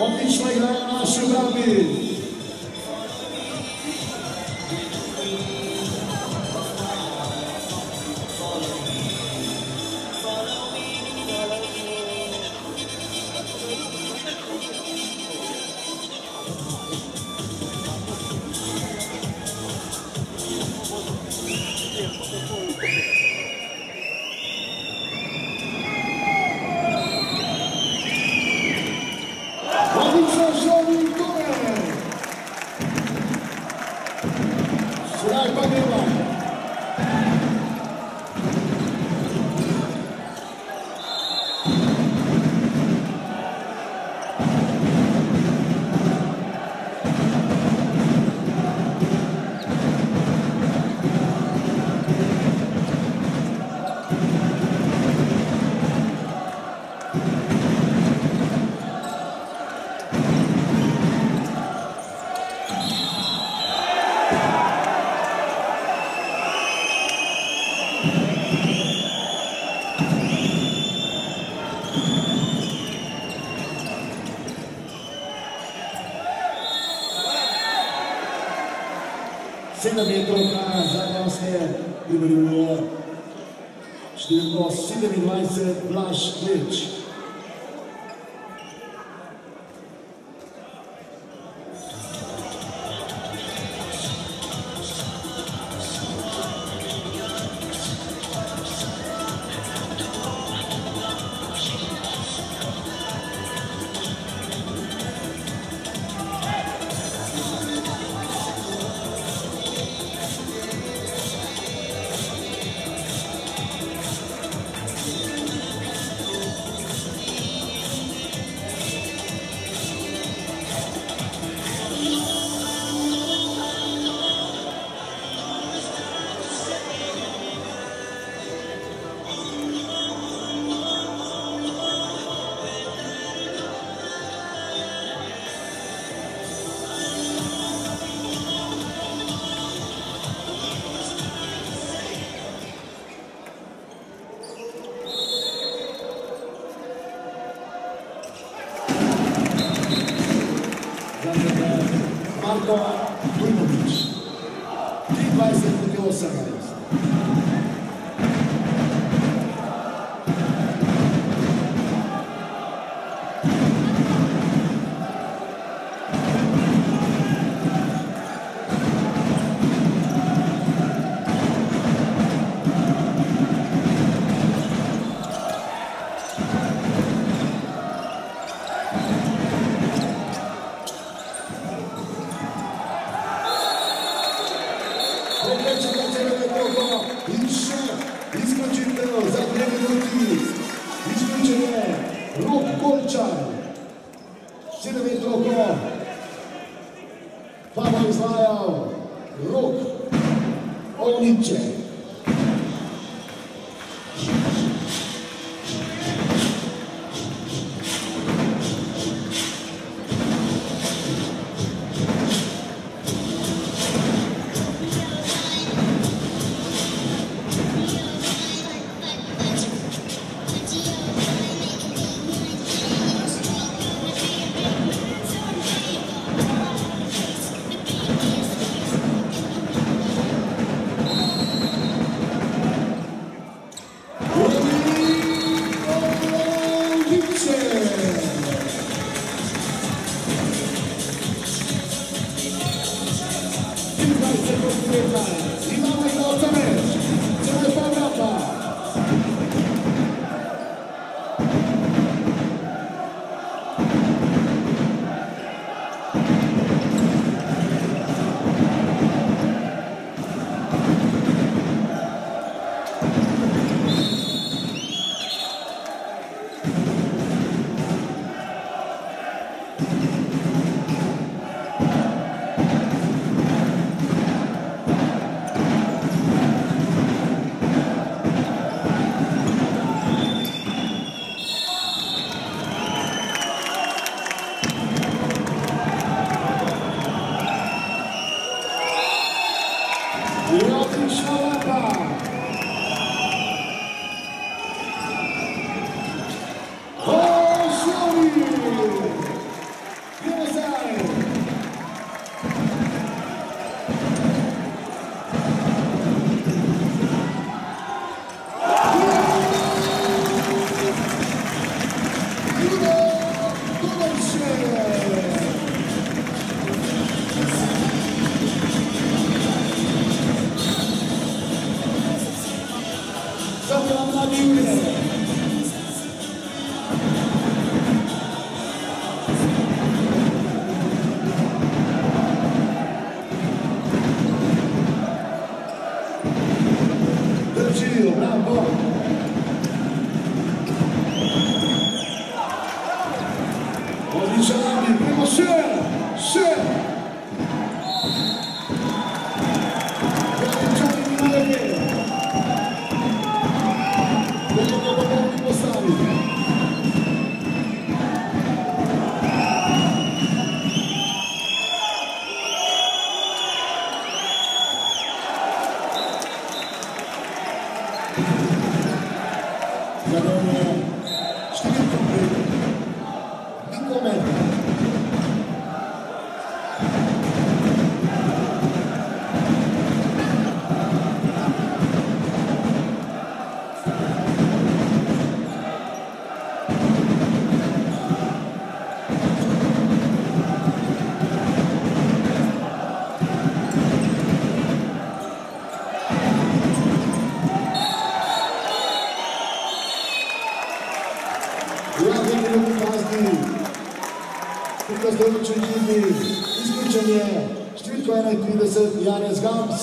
A: Odlično igrajo naši obrambi. Sedem metrovka zadnja ostaje primerjuje številko 27 Blaž Kleč. Marko Dujmović. 3:20:18. Pavel izvajal Rok Olniče. Isključen je štirko 31 Janez Gams.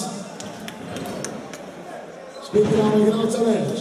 A: Spet imamo igralca več.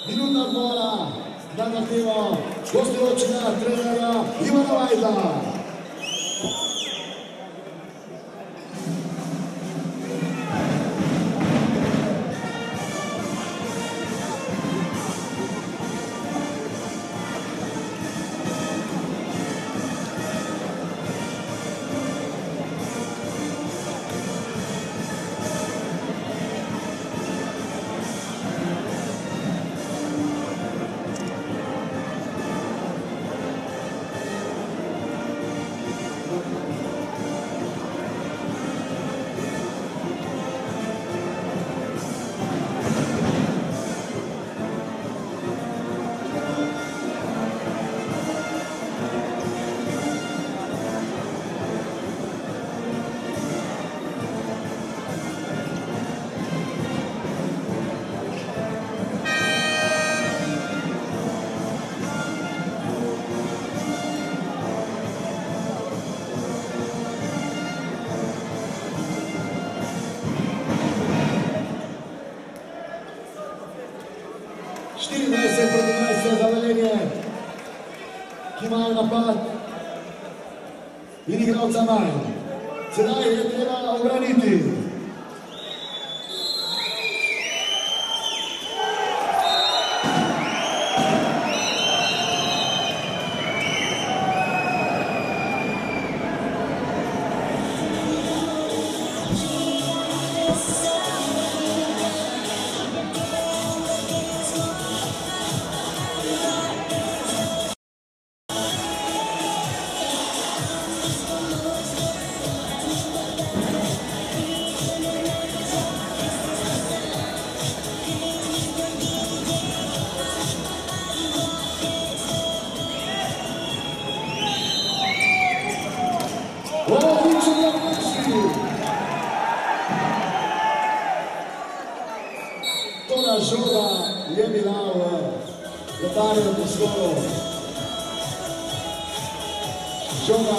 A: Minutna odmora, da naredimo gostujočega trenera Ivana Vajdla. Ki imajo napad in igralca manj. Sedaj je treba obraniti. Tona žoga je bila v vratarjem prostorov. Žoga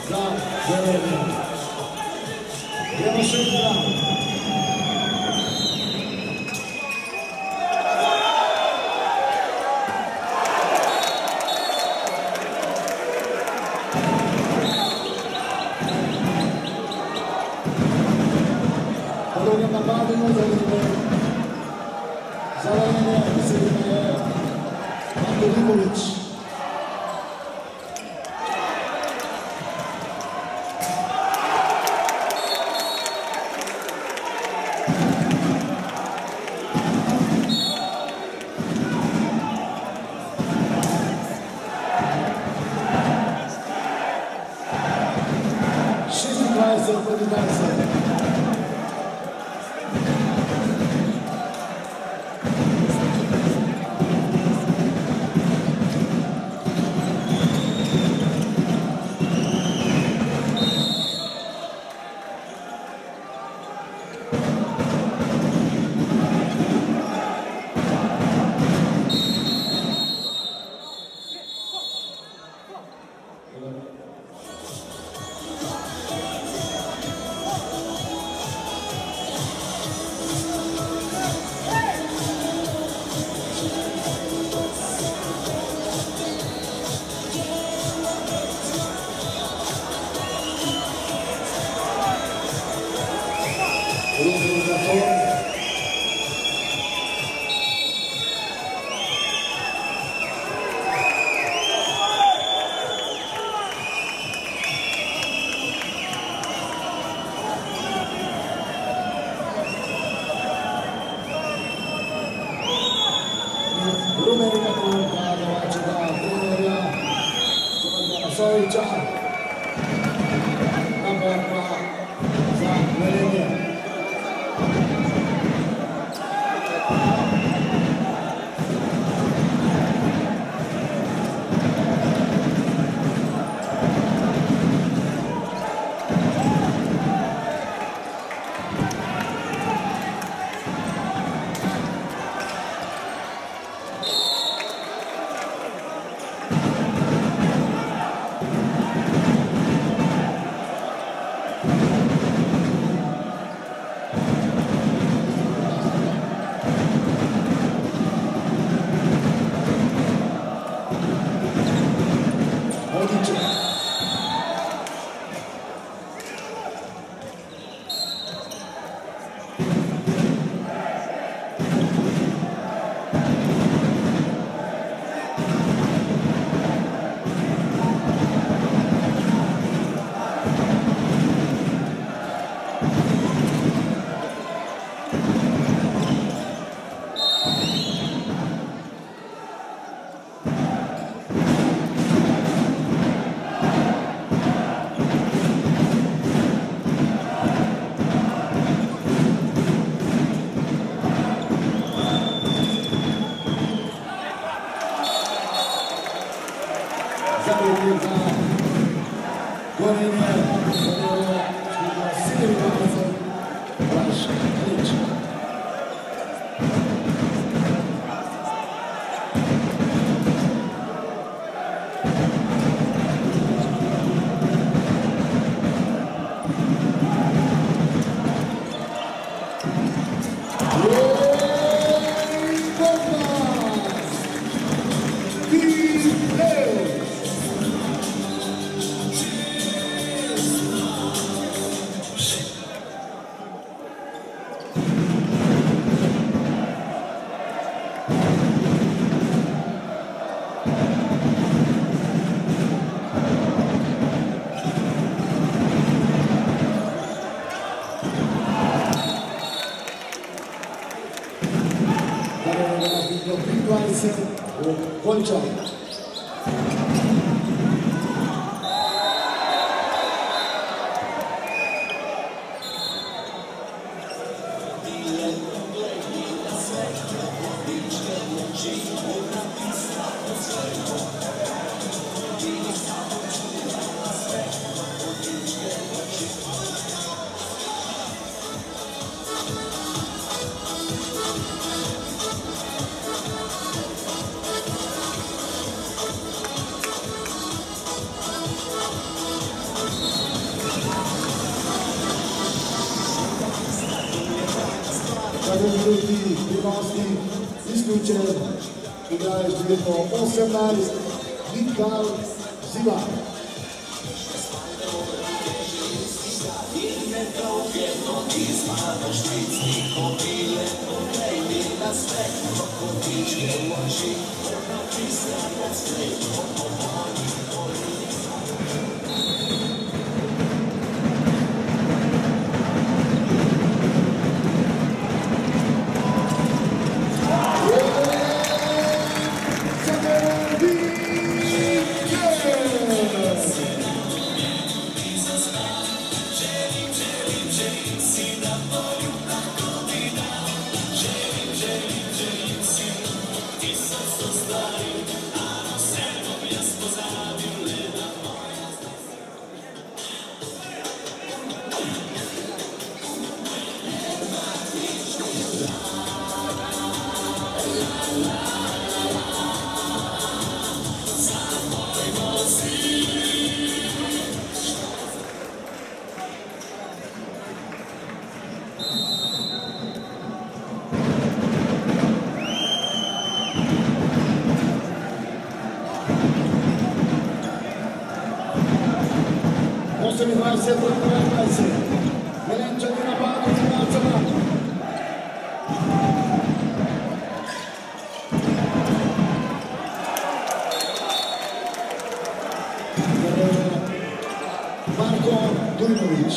A: za Velenje. Gremo še igram. Podobno napadimo za Velenje. Za Velenje mislim, da je Marko Liković. Zavrljivka, Gorenje, Siljevi Gavicom, Blaž Lič. Konča. Minuti pripravnosti isključen, igraješ 218, Mikal Ziva. Osmi 20, 20. Jelenčak je napadu, Hrvatska. Marko Dujnović.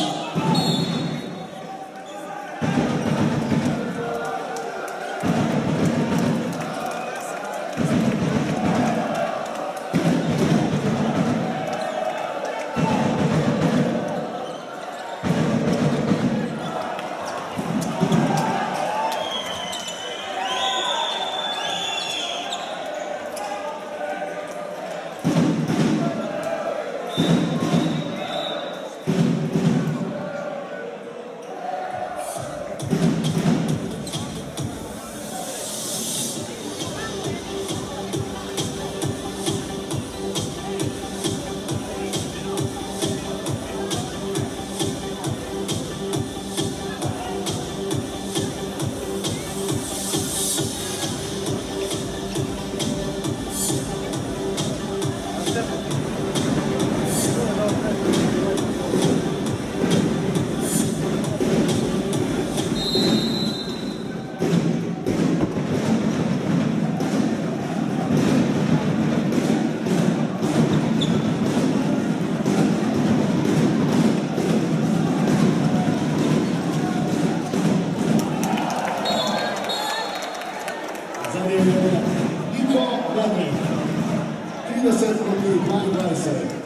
A: Niko Radnik, 30 proti 22.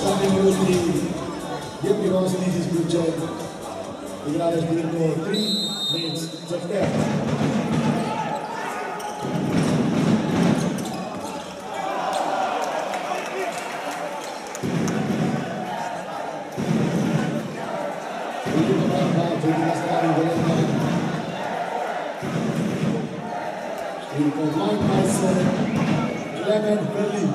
A: Pravi minuti je pri gostih izključen igralec številko 3, Nec Zahter. Tudi na strani Velenja. Številko 22, Klemen Berlin.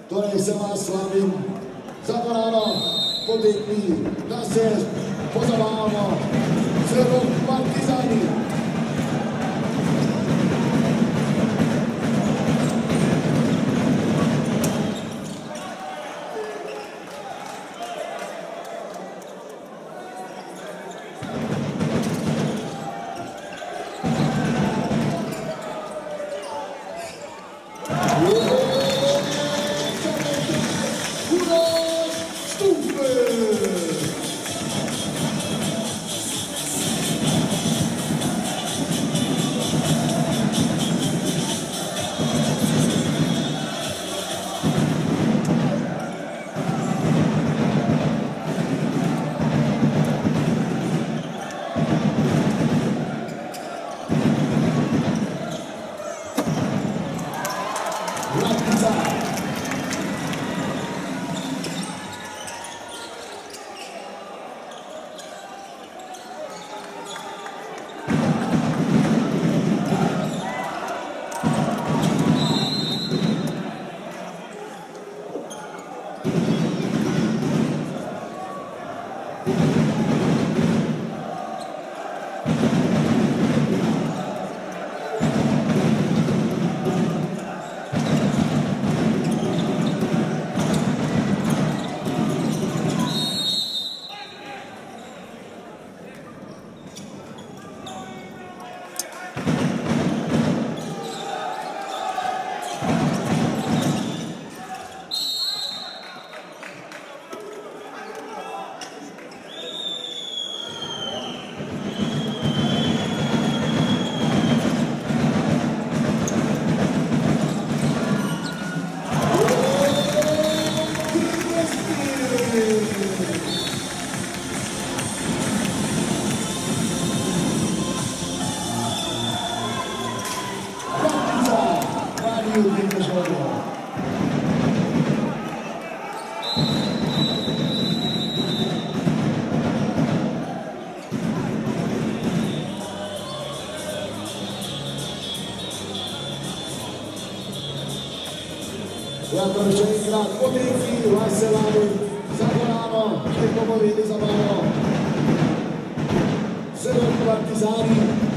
A: Torej se vas vabim za dvorano po tekmi, da se pozabavamo z Rock Partizani. Daniel Pinkažovo. Iako će igrat Odinki, Vaselani, Zagorano, Nekomovini za malo. Srpski Partizani.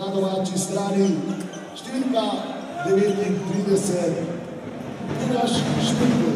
A: na domači strani, številka 39, Uroš Šmirko.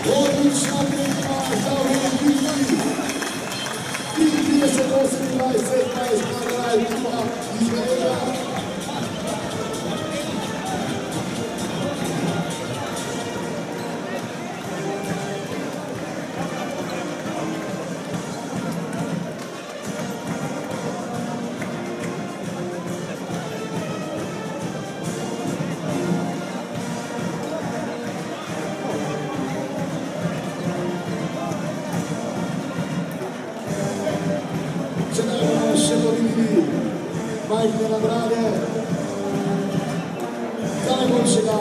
A: Odlična tekma za Olimpijski. 38-20 izbora ekipa iz Velenja. Še podigli majhne nagrade za najboljšega